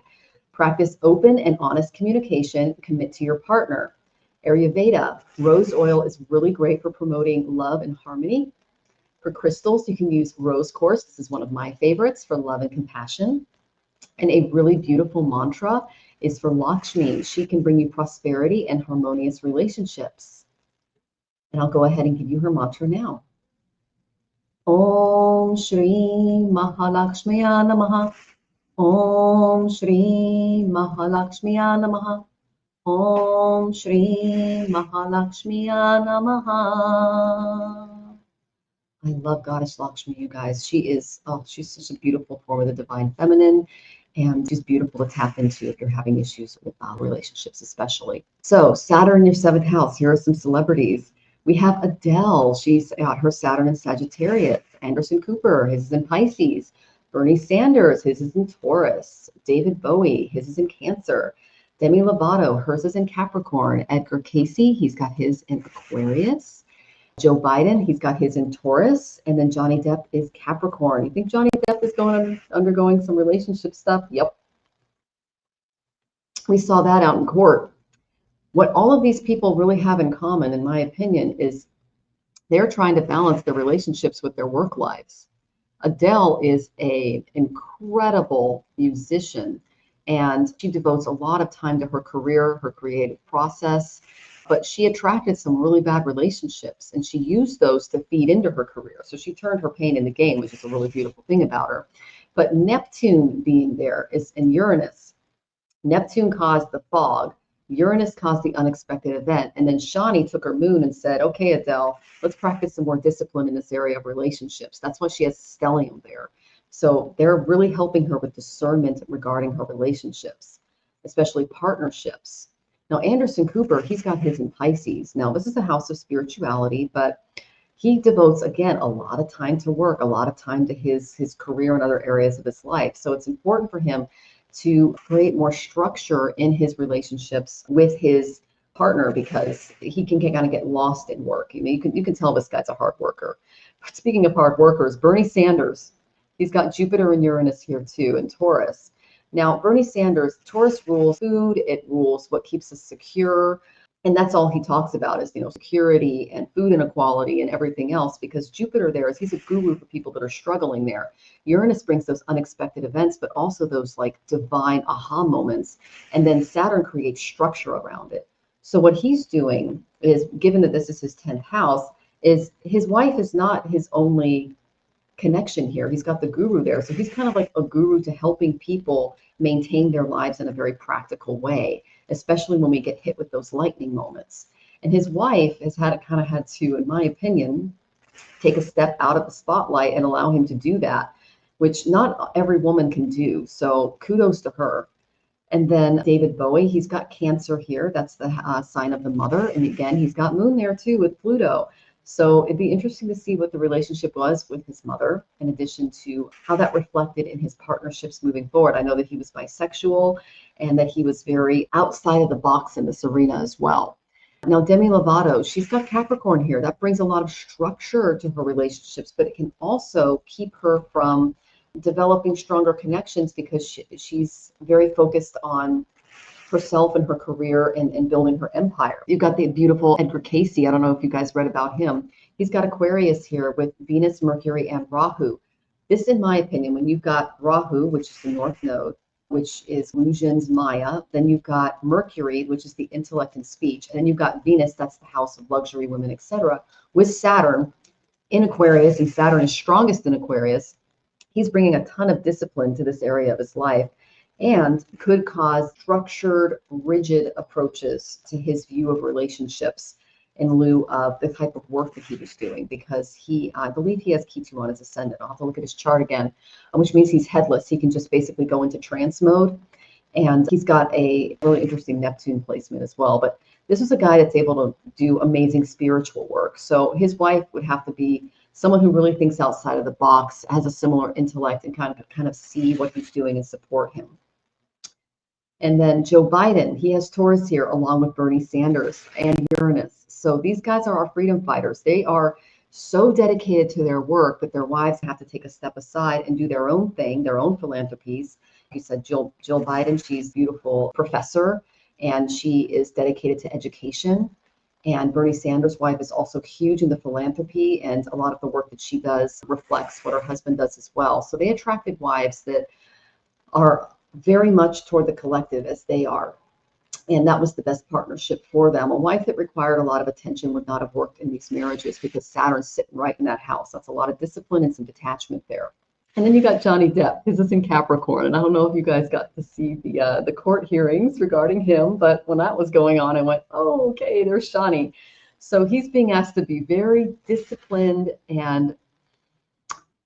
Practice open and honest communication. Commit to your partner. Ayurveda, rose oil is really great for promoting love and harmony. For crystals, you can use rose quartz. This is one of my favorites for love and compassion. And a really beautiful mantra is for Lakshmi. She can bring you prosperity and harmonious relationships. And I'll go ahead and give you her mantra now. Om Shri Mahalakshmiya Namaha. Om Shri Mahalakshmiya Namaha. Om Shri Mahalakshmiya Namaha. I love Goddess Lakshmi, you guys. She's such a beautiful form of the divine feminine, and she's beautiful to tap into if you're having issues with relationships, especially. So Saturn in your 7th house. Here are some celebrities. We have Adele. She's got her Saturn in Sagittarius. Anderson Cooper, his is in Pisces. Bernie Sanders, his is in Taurus. David Bowie, his is in Cancer. Demi Lovato, hers is in Capricorn. Edgar Cayce, he's got his in Aquarius. Joe Biden, he's got his in Taurus. And then Johnny Depp is Capricorn. You think Johnny Depp is undergoing some relationship stuff? Yep. We saw that out in court. What all of these people really have in common, in my opinion, is they're trying to balance their relationships with their work lives. Adele is an incredible musician, and she devotes a lot of time to her career, her creative process, but she attracted some really bad relationships, and she used those to feed into her career. So she turned her pain into gain, which is a really beautiful thing about her. But Neptune being there is in Uranus. Neptune caused the fog. Uranus caused the unexpected event. And then Shani took her moon and said, okay, Adele, let's practice some more discipline in this area of relationships. That's why she has stellium there. So they're really helping her with discernment regarding her relationships, especially partnerships. Now, Anderson Cooper, he's got his in Pisces. Now, this is a house of spirituality, but he devotes, again, a lot of time to work, a lot of time to his career and other areas of his life. So it's important for him to create more structure in his relationships with his partner, because he can kind of get lost in work. You know, you can tell this guy's a hard worker. But speaking of hard workers, Bernie Sanders, he's got Jupiter and Uranus here too, in Taurus. Now, Bernie Sanders, Taurus rules food, it rules what keeps us secure. And that's all he talks about is, security and food inequality and everything else, because Jupiter there he's a guru for people that are struggling there. Uranus brings those unexpected events, but also those like divine aha moments. And then Saturn creates structure around it. So what he's doing is, given that this is his 10th house, is his wife is not his only connection here. He's got the guru there. So he's kind of like a guru to helping people maintain their lives in a very practical way, especially when we get hit with those lightning moments. And his wife has had to, in my opinion, take a step out of the spotlight and allow him to do that, which not every woman can do. So kudos to her. And then David Bowie, he's got Cancer here. That's the sign of the mother. And again, he's got moon there too with Pluto. So it'd be interesting to see what the relationship was with his mother, in addition to how that reflected in his partnerships moving forward. I know that he was bisexual and that he was very outside of the box in this arena as well. Now, Demi Lovato, she's got Capricorn here. That brings a lot of structure to her relationships, but it can also keep her from developing stronger connections, because she's very focused on herself and her career and building her empire. You've got the beautiful Edgar Cayce. I don't know if you guys read about him. He's got Aquarius here with Venus, Mercury, and Rahu. This, in my opinion, when you've got Rahu, which is the North Node, which is illusions, Maya, then you've got Mercury, which is the intellect and speech, and then you've got Venus, that's the house of luxury, women, etc., with Saturn in Aquarius, and Saturn is strongest in Aquarius. He's bringing a ton of discipline to this area of his life, and could cause structured, rigid approaches to his view of relationships in lieu of the type of work that he was doing, because I believe he has Ketu on his ascendant. I'll have to look at his chart again, which means he's headless. He can just basically go into trance mode, and he's got a really interesting Neptune placement as well. But this is a guy that's able to do amazing spiritual work. So his wife would have to be someone who really thinks outside of the box, has a similar intellect, and kind of see what he's doing and support him. And then Joe Biden, he has Taurus here along with Bernie Sanders and Uranus. So these guys are our freedom fighters. They are so dedicated to their work that their wives have to take a step aside and do their own thing, their own philanthropies, You said Jill Biden, she's a beautiful professor, and she is dedicated to education. And Bernie Sanders' wife is also huge into philanthropy, and a lot of the work that she does reflects what her husband does as well. So they attracted wives that are very much toward the collective as they are. And that was the best partnership for them. A wife that required a lot of attention would not have worked in these marriages because Saturn's sitting right in that house. That's a lot of discipline and some detachment there. And then you got Johnny Depp, because it's in Capricorn. And I don't know if you guys got to see the court hearings regarding him, but when that was going on, I went, oh, okay, there's Shanti. So he's being asked to be very disciplined and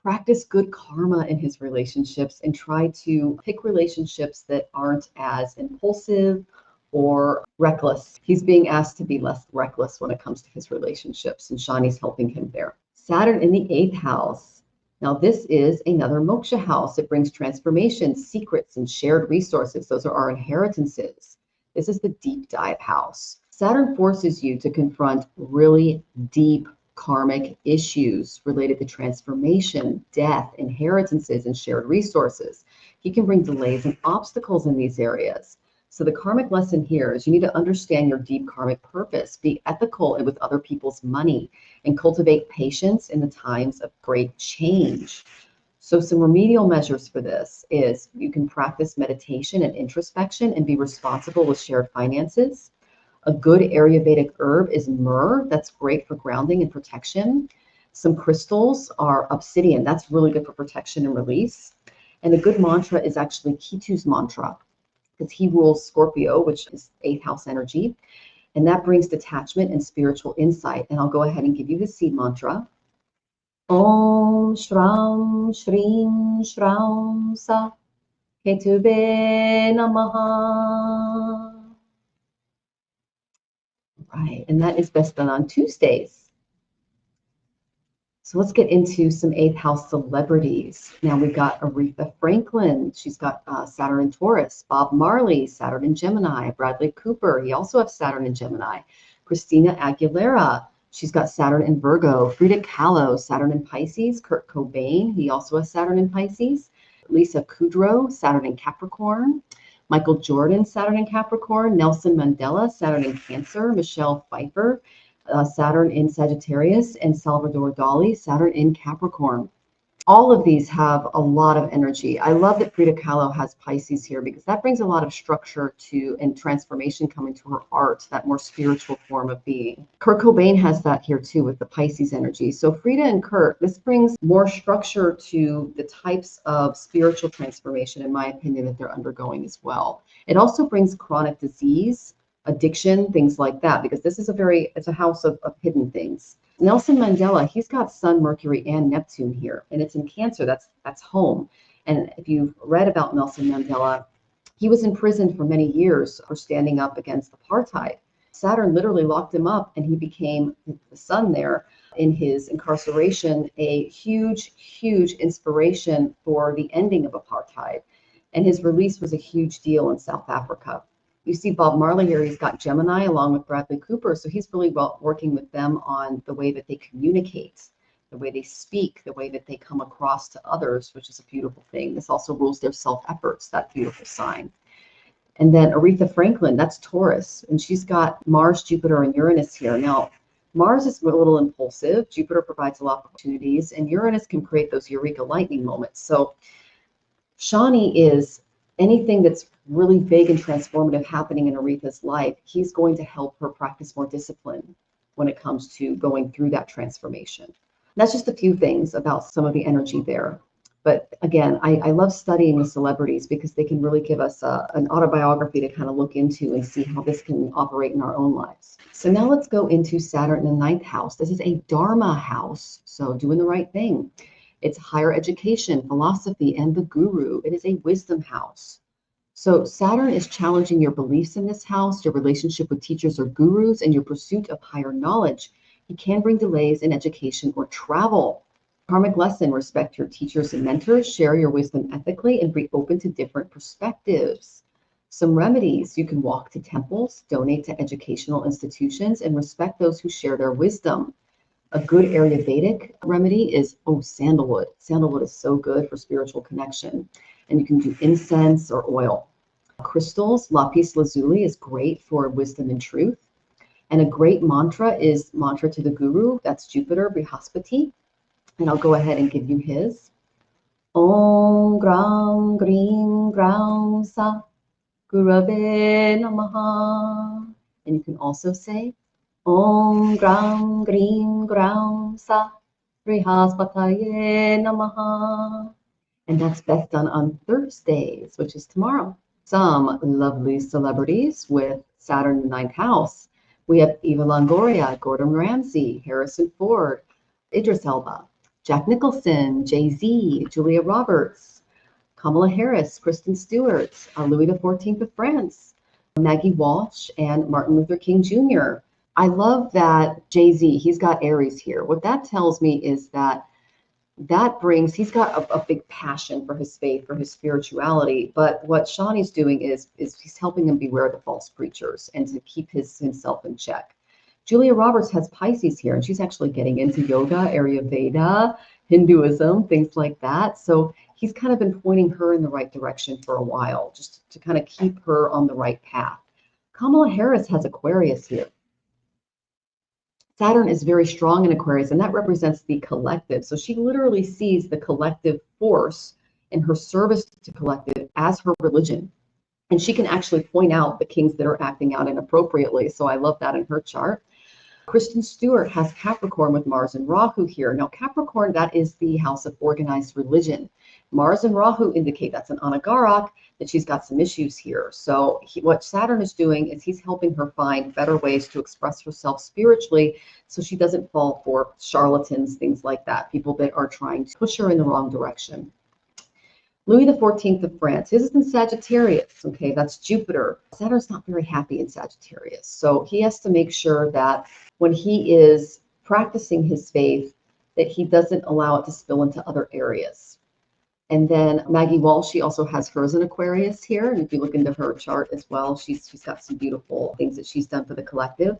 practice good karma in his relationships and try to pick relationships that aren't as impulsive or reckless. He's being asked to be less reckless when it comes to his relationships, and Shani's helping him there. Saturn in the 8th house. Now, this is another moksha house. It brings transformation, secrets, and shared resources. Those are our inheritances. This is the deep dive house. Saturn forces you to confront really deep karmic issues related to transformation, death, inheritances, and shared resources. He can bring delays and obstacles in these areas. So the karmic lesson here is you need to understand your deep karmic purpose, be ethical with other people's money, and cultivate patience in the times of great change. So some remedial measures for this is you can practice meditation and introspection and be responsible with shared finances. A good Ayurvedic herb is myrrh. That's great for grounding and protection. Some crystals are obsidian. That's really good for protection and release. And a good mantra is actually Ketu's mantra, because he rules Scorpio, which is 8th house energy. And that brings detachment and spiritual insight. And I'll go ahead and give you the seed mantra. Om Shram Shrim Shram Sa Ketuve Namaha. Right, and that is best done on Tuesdays. So let's get into some 8th house celebrities. Now we've got Aretha Franklin. She's got Saturn in Taurus. Bob Marley, Saturn in Gemini. Bradley Cooper, he also has Saturn in Gemini. Christina Aguilera, she's got Saturn in Virgo. Frida Kahlo, Saturn in Pisces. Kurt Cobain, he also has Saturn in Pisces. Lisa Kudrow, Saturn in Capricorn. Michael Jordan, Saturn in Capricorn. Nelson Mandela, Saturn in Cancer. Michelle Pfeiffer, Saturn in Sagittarius, and Salvador Dali, Saturn in Capricorn. All of these have a lot of energy. I love that Frida Kahlo has Pisces here because that brings a lot of structure to and transformation coming to her art, that more spiritual form of being. Kurt Cobain has that here too with the Pisces energy. So Frida and Kurt, this brings more structure to the types of spiritual transformation, in my opinion, that they're undergoing as well. It also brings chronic disease, addiction, things like that, because this is it's a house of hidden things. Nelson Mandela, he's got Sun, Mercury, and Neptune here, and it's in Cancer. That's home. And if you've read about Nelson Mandela, he was in prison for many years for standing up against apartheid. Saturn literally locked him up, and he became, the sun there, in his incarceration, a huge, huge inspiration for the ending of apartheid. And his release was a huge deal in South Africa. You see Bob Marley here, he's got Gemini along with Bradley Cooper. So he's really working with them on the way that they communicate, the way they speak, the way that they come across to others, which is a beautiful thing. This also rules their self-efforts, that beautiful sign. And then Aretha Franklin, that's Taurus. And she's got Mars, Jupiter, and Uranus here. Now, Mars is a little impulsive. Jupiter provides a lot of opportunities. And Uranus can create those eureka lightning moments. So Shani is anything that's really big and transformative happening in Aretha's life, he's going to help her practice more discipline when it comes to going through that transformation. And that's just a few things about some of the energy there. But again, I love studying the celebrities because they can really give us an autobiography to kind of look into and see how this can operate in our own lives. So now let's go into Saturn in the 9th house. This is a Dharma house, so doing the right thing. It's higher education, philosophy, and the guru. It is a wisdom house. So Saturn is challenging your beliefs in this house, your relationship with teachers or gurus, and your pursuit of higher knowledge. He can bring delays in education or travel. Karmic lesson, respect your teachers and mentors, share your wisdom ethically, and be open to different perspectives. Some remedies, you can walk to temples, donate to educational institutions, and respect those who share their wisdom. A good Ayurvedic remedy is, sandalwood. Sandalwood is so good for spiritual connection. and you can do incense or oil. Crystals, lapis lazuli is great for wisdom and truth. And a great mantra is mantra to the guru. That's Jupiter, Brihaspati. And I'll go ahead and give you his. Om Gram Grim Gram Sa Gurave Namaha. And you can also say Om Gram Grim Gram Sa Brihaspataye Namaha. And that's best done on Thursdays, which is tomorrow. Some lovely celebrities with Saturn in the ninth house. We have Eva Longoria, Gordon Ramsay, Harrison Ford, Idris Elba, Jack Nicholson, Jay-Z, Julia Roberts, Kamala Harris, Kristen Stewart, Louis XIV of France, Maggie Walsh, and Martin Luther King Jr. I love that Jay-Z, he's got Aries here. What that tells me is that he's got a big passion for his faith, for his spirituality. But what Shanti's doing is he's helping him beware the false preachers and to keep himself in check. Julia Roberts has Pisces here, and she's actually getting into yoga, Ayurveda, Hinduism, things like that. So he's kind of been pointing her in the right direction for a while, just to kind of keep her on the right path. Kamala Harris has Aquarius here. Saturn is very strong in Aquarius, and that represents the collective. So she literally sees the collective force and her service to collective as her religion. And she can actually point out the kings that are acting out inappropriately. So I love that in her chart. Kristen Stewart has Capricorn with Mars and Rahu here. Now, Capricorn, that is the house of organized religion. Mars and Rahu indicate that's an Anagarok, that she's got some issues here. So what Saturn is doing is he's helping her find better ways to express herself spiritually so she doesn't fall for charlatans, things like that, people that are trying to push her in the wrong direction. Louis XIV of France, his is in Sagittarius, okay, that's Jupiter. Saturn's not very happy in Sagittarius, so he has to make sure that when he is practicing his faith, that he doesn't allow it to spill into other areas. And then Maggie Walsh, she also has hers in Aquarius here, and if you look into her chart as well, she's got some beautiful things that she's done for the collective.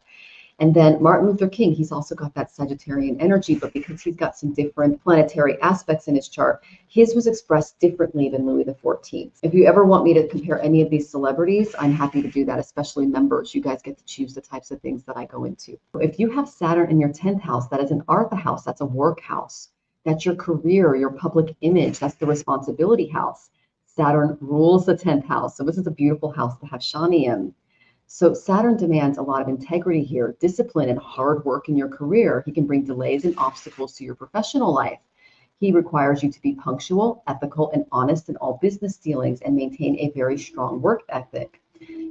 And then Martin Luther King, he's also got that Sagittarian energy, but because he's got some different planetary aspects in his chart, his was expressed differently than Louis XIV. If you ever want me to compare any of these celebrities, I'm happy to do that, especially members. You guys get to choose the types of things that I go into. If you have Saturn in your 10th house, that is an Artha house, that's a work house. That's your career, your public image, that's the responsibility house. Saturn rules the 10th house, so this is a beautiful house to have Shani in. So Saturn demands a lot of integrity here, discipline and hard work in your career. He can bring delays and obstacles to your professional life. He requires you to be punctual, ethical, and honest in all business dealings and maintain a very strong work ethic.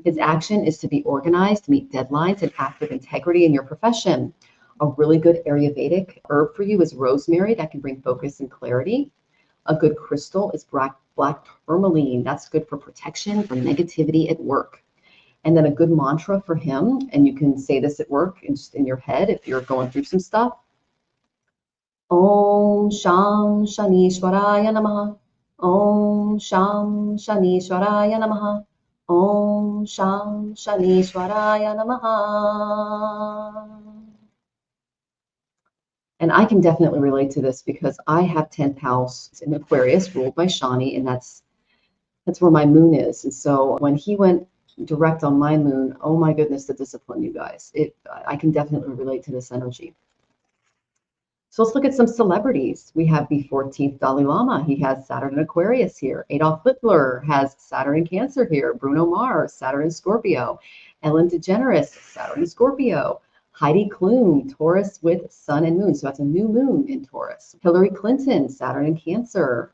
His action is to be organized, meet deadlines, and act with integrity in your profession. A really good Ayurvedic herb for you is rosemary. That can bring focus and clarity. A good crystal is black tourmaline. That's good for protection from negativity at work. And then a good mantra for him, and you can say this at work and just in your head if you're going through some stuff. Om Sham Shanishwaraya Namaha. Om Sham Shanishwaraya Namaha. Om Sham Shanishwaraya Namaha. And I can definitely relate to this because I have 10th house in Aquarius ruled by Shani, and that's where my moon is. And so when he went direct on my moon, oh my goodness, the discipline, you guys. I can definitely relate to this energy. So let's look at some celebrities. We have the 14th Dalai Lama. He has Saturn in Aquarius here. Adolf Hitler has Saturn in Cancer here. Bruno Mars, Saturn in Scorpio. Ellen DeGeneres, Saturn in Scorpio. Heidi Klum, Taurus with Sun and Moon. So that's a new moon in Taurus. Hillary Clinton, Saturn in Cancer.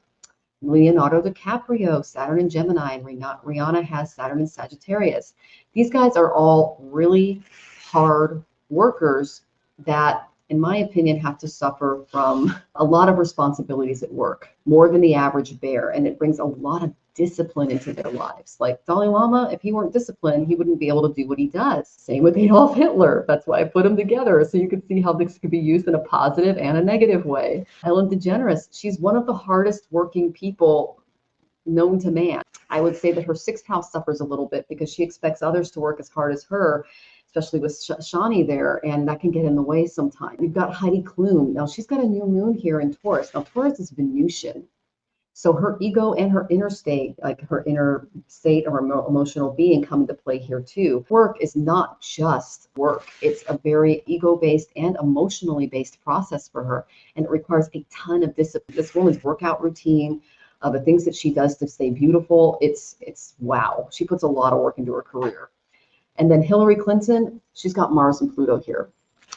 Leonardo DiCaprio, Saturn in Gemini, and Rihanna has Saturn in Sagittarius. These guys are all really hard workers that, in my opinion, have to suffer from a lot of responsibilities at work, more than the average bear, and it brings a lot of discipline into their lives. Like Dalai Lama, if he weren't disciplined, he wouldn't be able to do what he does. Same with Adolf Hitler. That's why I put them together, so you can see how this could be used in a positive and a negative way. Ellen DeGeneres, she's one of the hardest working people known to man. I would say that her 6th house suffers a little bit because she expects others to work as hard as her, especially with Shani there, and that can get in the way sometimes. You've got Heidi Klum. Now, she's got a new moon here in Taurus. Now, Taurus is Venusian. So her ego and her inner state, like her inner state or emotional being, come into play here too. Work is not just work. It's a very ego-based and emotionally based process for her. And it requires a ton of discipline. This woman's workout routine, the things that she does to stay beautiful, it's wow. She puts a lot of work into her career. And then Hillary Clinton, she's got Mars and Pluto here.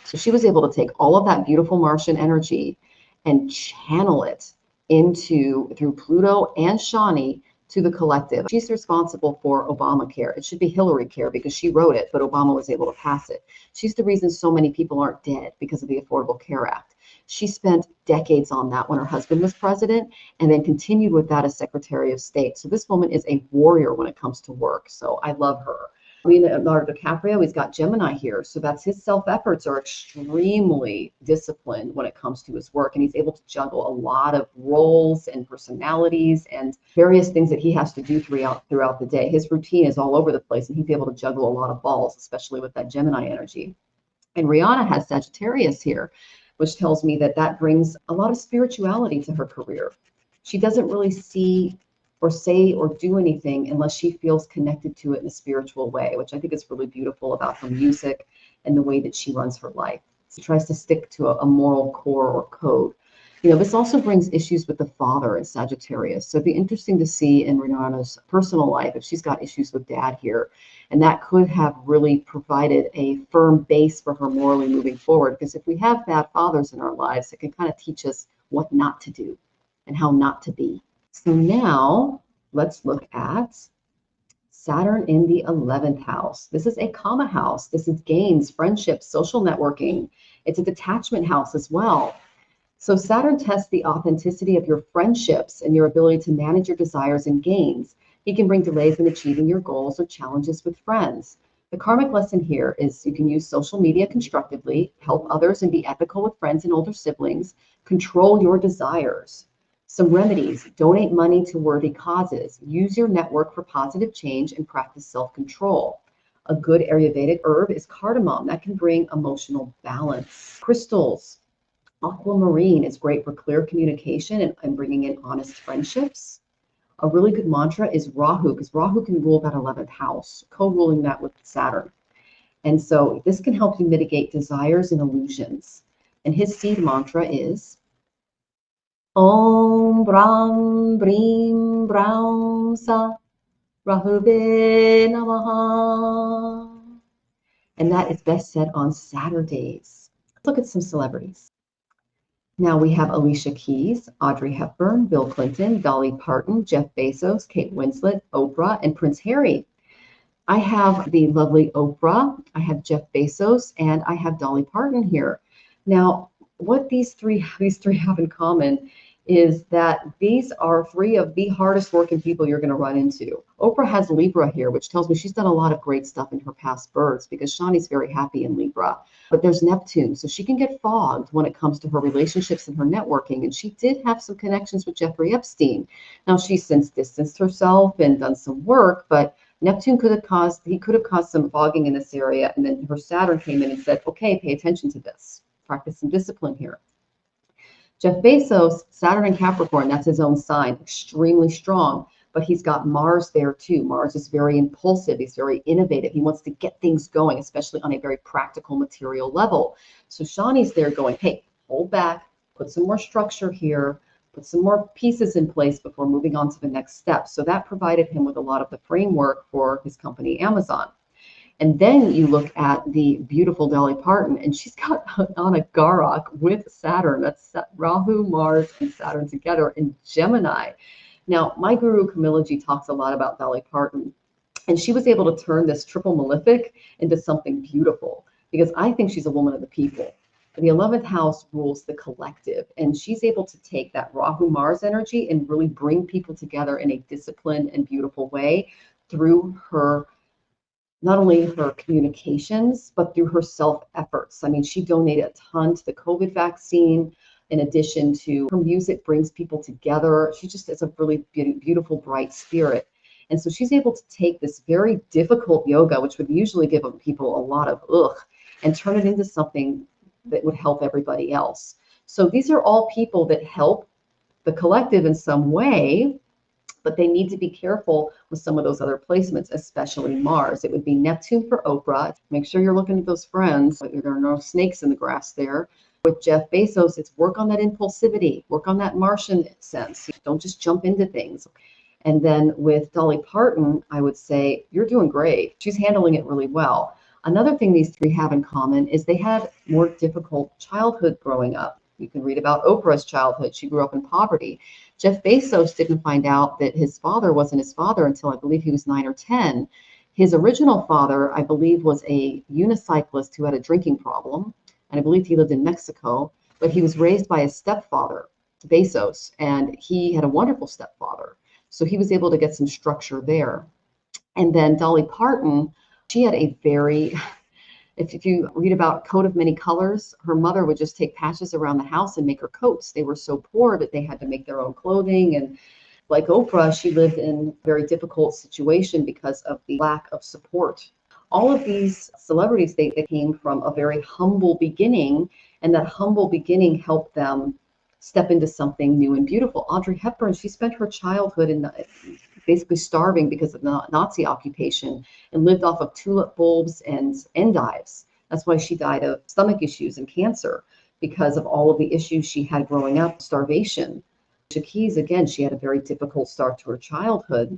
So she was able to take all of that beautiful Martian energy and channel it through Pluto and Shani to the collective. She's responsible for Obamacare. It should be Hillary Care because she wrote it, but Obama was able to pass it. She's the reason so many people aren't dead because of the Affordable Care Act. She spent decades on that when her husband was president and then continued with that as Secretary of State. So this woman is a warrior when it comes to work. So I love her. Leonardo DiCaprio, he's got Gemini here. So that's his self-efforts are extremely disciplined when it comes to his work. And he's able to juggle a lot of roles and personalities and various things that he has to do throughout the day. His routine is all over the place and he's able to juggle a lot of balls, especially with that Gemini energy. And Rihanna has Sagittarius here, which tells me that brings a lot of spirituality to her career. She doesn't really see or say or do anything unless she feels connected to it in a spiritual way, which I think is really beautiful about her music and the way that she runs her life. She tries to stick to a moral core or code. This also brings issues with the father in Sagittarius. So it'd be interesting to see in Rihanna's personal life if she's got issues with dad here. And that could have really provided a firm base for her morally moving forward. Because if we have bad fathers in our lives, it can kind of teach us what not to do and how not to be. So now let's look at Saturn in the 11th house. This is a Kama house. This is gains, friendships, social networking. It's a detachment house as well. So Saturn tests the authenticity of your friendships and your ability to manage your desires and gains. He can bring delays in achieving your goals or challenges with friends. The karmic lesson here is you can use social media constructively, help others and be ethical with friends and older siblings, control your desires. Some remedies: donate money to worthy causes, use your network for positive change, and practice self-control. A good Ayurvedic herb is cardamom. That can bring emotional balance. Crystals. Aquamarine is great for clear communication and bringing in honest friendships. A really good mantra is Rahu, because Rahu can rule that 11th house, co-ruling that with Saturn. And so this can help you mitigate desires and illusions. And his seed mantra is Om Brahm Brim Brahm Sa Rahube Namaha. And that is best said on Saturdays. Let's look at some celebrities. Now we have Alicia Keys, Audrey Hepburn, Bill Clinton, Dolly Parton, Jeff Bezos, Kate Winslet, Oprah, and Prince Harry. I have the lovely Oprah, I have Jeff Bezos, and I have Dolly Parton here. Now, what these three have in common is that these are three of the hardest working people you're going to run into. Oprah has Libra here, which tells me she's done a lot of great stuff in her past births because Shani's very happy in Libra. But there's Neptune, so she can get fogged when it comes to her relationships and her networking. And she did have some connections with Jeffrey Epstein. Now she's since distanced herself and done some work, but Neptune could have caused some fogging in this area. And then her Saturn came in and said, okay, pay attention to this. Practice some discipline here. Jeff Bezos, Saturn in Capricorn, that's his own sign, extremely strong, but he's got Mars there too. Mars is very impulsive. He's very innovative. He wants to get things going, especially on a very practical material level. So Shani's there going, hey, hold back, put some more structure here, put some more pieces in place before moving on to the next step. So that provided him with a lot of the framework for his company, Amazon. And then you look at the beautiful Dolly Parton, and she's got on a Garak with Saturn. That's Rahu, Mars, and Saturn together in Gemini. Now, my guru, Komilla talks a lot about Dolly Parton, and she was able to turn this triple malefic into something beautiful because I think she's a woman of the people. The 11th house rules the collective, and she's able to take that Rahu Mars energy and really bring people together in a disciplined and beautiful way through her, not only her communications, but through her self-efforts. I mean, she donated a ton to the COVID vaccine. In addition to her music brings people together. She just is a really beautiful, bright spirit. And so she's able to take this very difficult yoga, which would usually give people a lot of ugh, and turn it into something that would help everybody else. So these are all people that help the collective in some way, but they need to be careful with some of those other placements, especially Mars. It would be Neptune for Oprah. Make sure you're looking at those friends. There are no snakes in the grass there. With Jeff Bezos, it's work on that impulsivity, work on that Martian sense. Don't just jump into things. And then with Dolly Parton, I would say, you're doing great. She's handling it really well. Another thing these three have in common is they had more difficult childhood growing up. You can read about Oprah's childhood. She grew up in poverty. Jeff Bezos didn't find out that his father wasn't his father until I believe he was 9 or 10. His original father, I believe, was a unicyclist who had a drinking problem. And I believe he lived in Mexico, but he was raised by his stepfather, Bezos, and he had a wonderful stepfather. So he was able to get some structure there. And then Dolly Parton, she had a very, if you read about Coat of Many Colors, her mother would just take patches around the house and make her coats. They were so poor that they had to make their own clothing. And like Oprah, she lived in a very difficult situation because of the lack of support. All of these celebrities, they came from a very humble beginning, and that humble beginning helped them step into something new and beautiful. Audrey Hepburn, she spent her childhood in basically starving because of the Nazi occupation and lived off of tulip bulbs and endives. That's why she died of stomach issues and cancer, because of all of the issues she had growing up, starvation. Alicia Keys, again, she had a very difficult start to her childhood.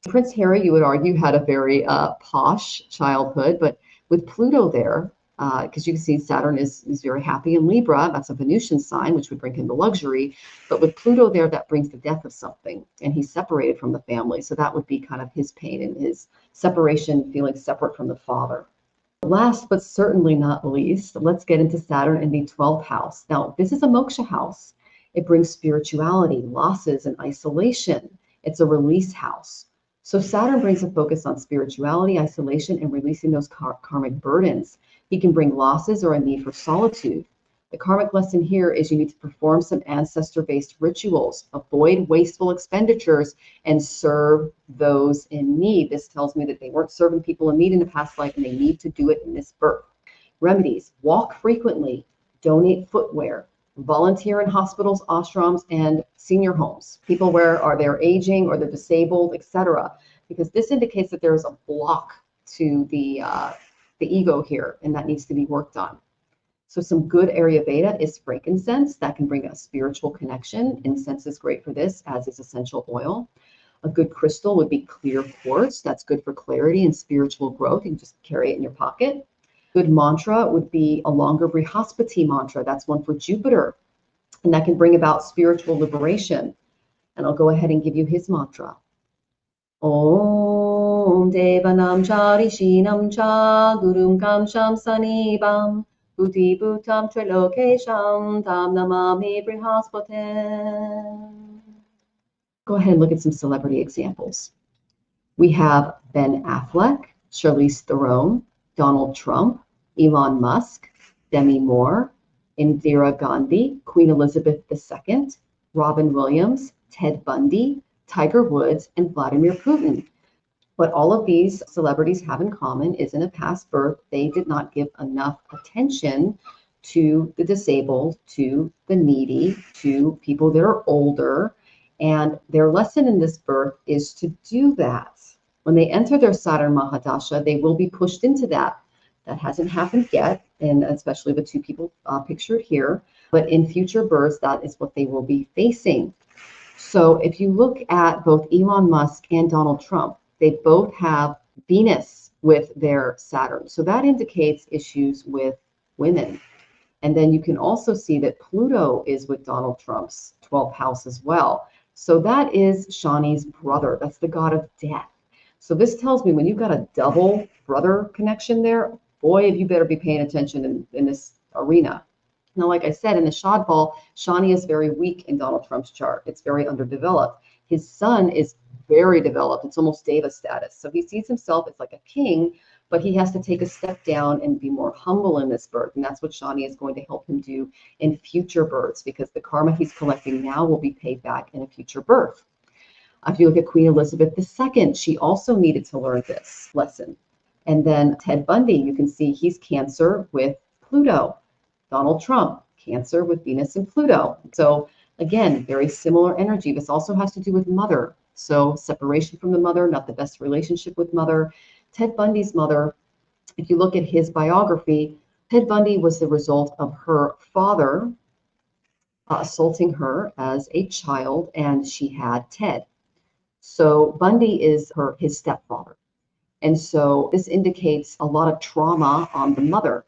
Prince Harry, you would argue, had a very posh childhood, but with Pluto there, because you can see Saturn is very happy in Libra. That's a Venusian sign, which would bring him the luxury. But with Pluto there, that brings the death of something, and he's separated from the family. So that would be kind of his pain and his separation, feeling separate from the father. Last but certainly not least, let's get into Saturn in the 12th house. Now, this is a moksha house. It brings spirituality, losses, and isolation. It's a release house. So Saturn brings a focus on spirituality, isolation, and releasing those karmic burdens. He can bring losses or a need for solitude. The karmic lesson here is you need to perform some ancestor-based rituals, avoid wasteful expenditures, and serve those in need. This tells me that they weren't serving people in need in the past life, and they need to do it in this birth. Remedies: walk frequently, donate footwear, volunteer in hospitals, ashrams, and senior homes. People where are they're aging or they're disabled, etc. Because this indicates that there is a block to the ego here, and that needs to be worked on. So some good Ayurveda is frankincense. That can bring a spiritual connection. Incense is great for this, as is essential oil. A good crystal would be clear quartz. That's good for clarity and spiritual growth. You can just carry it in your pocket. Good mantra would be a longer Brihaspati mantra. That's one for Jupiter, and that can bring about spiritual liberation. And I'll go ahead and give you his mantra. Om Devanam Charishinam Cha Gurum Kamsham Sanibam Bhuti Bhutam Trilokesham Tam Namami Brihaspati. Go ahead and look at some celebrity examples. We have Ben Affleck, Charlize Theron, Donald Trump, Elon Musk, Demi Moore, Indira Gandhi, Queen Elizabeth II, Robin Williams, Ted Bundy, Tiger Woods, and Vladimir Putin. What all of these celebrities have in common is in a past birth, they did not give enough attention to the disabled, to the needy, to people that are older. And their lesson in this birth is to do that. When they enter their Saturn Mahadasha, they will be pushed into that. That hasn't happened yet, and especially the two people pictured here. But in future births, that is what they will be facing. So if you look at both Elon Musk and Donald Trump, they both have Venus with their Saturn. So that indicates issues with women. And then you can also see that Pluto is with Donald Trump's 12th house as well. So that is Shani's brother. That's the god of death. So this tells me when you've got a double brother connection there, boy, you better be paying attention in this arena. Now, like I said, in the Shad Ball, Shani is very weak in Donald Trump's chart. It's very underdeveloped. His son is very developed. It's almost Deva status. So he sees himself as like a king, but he has to take a step down and be more humble in this birth. And that's what Shani is going to help him do in future births, because the karma he's collecting now will be paid back in a future birth. If you look at Queen Elizabeth II, she also needed to learn this lesson. And then Ted Bundy, you can see he's Cancer with Pluto. Donald Trump, Cancer with Venus and Pluto. So Again, very similar energy. This also has to do with mother. So separation from the mother, not the best relationship with mother. Ted Bundy's mother, if you look at his biography, Ted Bundy was the result of her father assaulting her as a child, and she had Ted. So Bundy is his stepfather. And so this indicates a lot of trauma on the mother.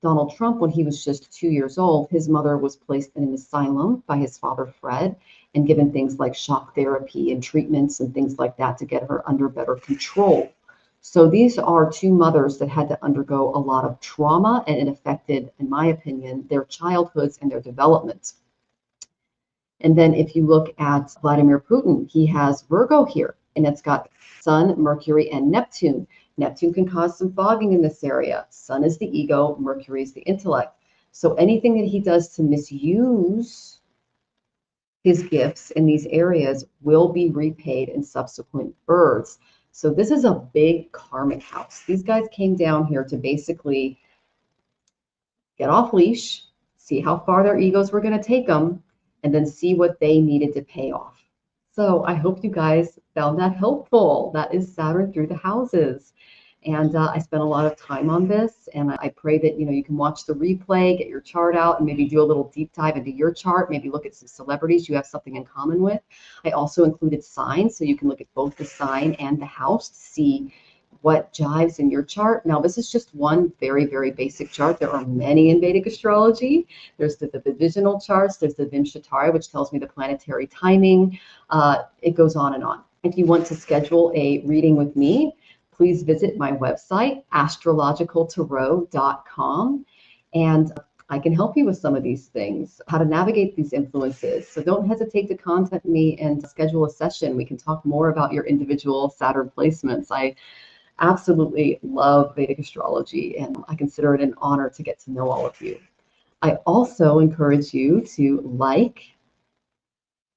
Donald Trump, when he was just 2 years old, his mother was placed in an asylum by his father, Fred, and given things like shock therapy and treatments and things like that to get her under better control. So these are two mothers that had to undergo a lot of trauma, and it affected, in my opinion, their childhoods and their development. And then if you look at Vladimir Putin, he has Virgo here, and it's got Sun, Mercury, and Neptune. Neptune can cause some fogging in this area. Sun is the ego, Mercury is the intellect. So anything that he does to misuse his gifts in these areas will be repaid in subsequent births. So this is a big karmic house. These guys came down here to basically get off leash, see how far their egos were going to take them, and then see what they needed to pay off. So I hope you guys found that helpful. That is Saturn through the houses. And I spent a lot of time on this, and I pray that you can watch the replay, get your chart out, and maybe do a little deep dive into your chart. Maybe look at some celebrities you have something in common with. I also included signs, so you can look at both the sign and the house to see what jives in your chart. Now, this is just one very, very basic chart. There are many in Vedic astrology. There's the divisional charts. There's the Vimshatara, which tells me the planetary timing. It goes on and on. If you want to schedule a reading with me, please visit my website, astrologicaltarot.com, and I can help you with some of these things, how to navigate these influences. So don't hesitate to contact me and schedule a session. We can talk more about your individual Saturn placements. I absolutely love Vedic astrology, and I consider it an honor to get to know all of you. I also encourage you to like,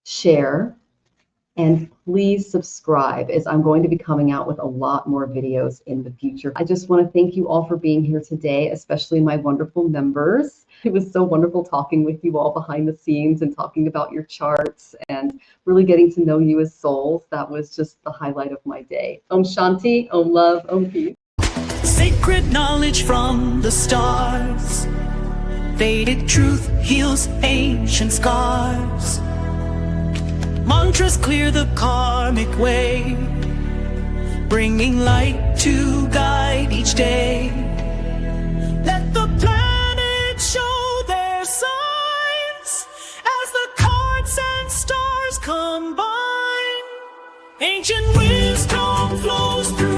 share, and please subscribe, as I'm going to be coming out with a lot more videos in the future. I just want to thank you all for being here today, especially my wonderful members. It was so wonderful talking with you all behind the scenes and talking about your charts and really getting to know you as souls. That was just the highlight of my day. Om Shanti, Om Love, Om Peace. Sacred knowledge from the stars. Vedic truth heals ancient scars. Mantras clear the karmic way, bringing light to guide each day. Let the planets show their signs as the cards and stars combine. Ancient wisdom flows through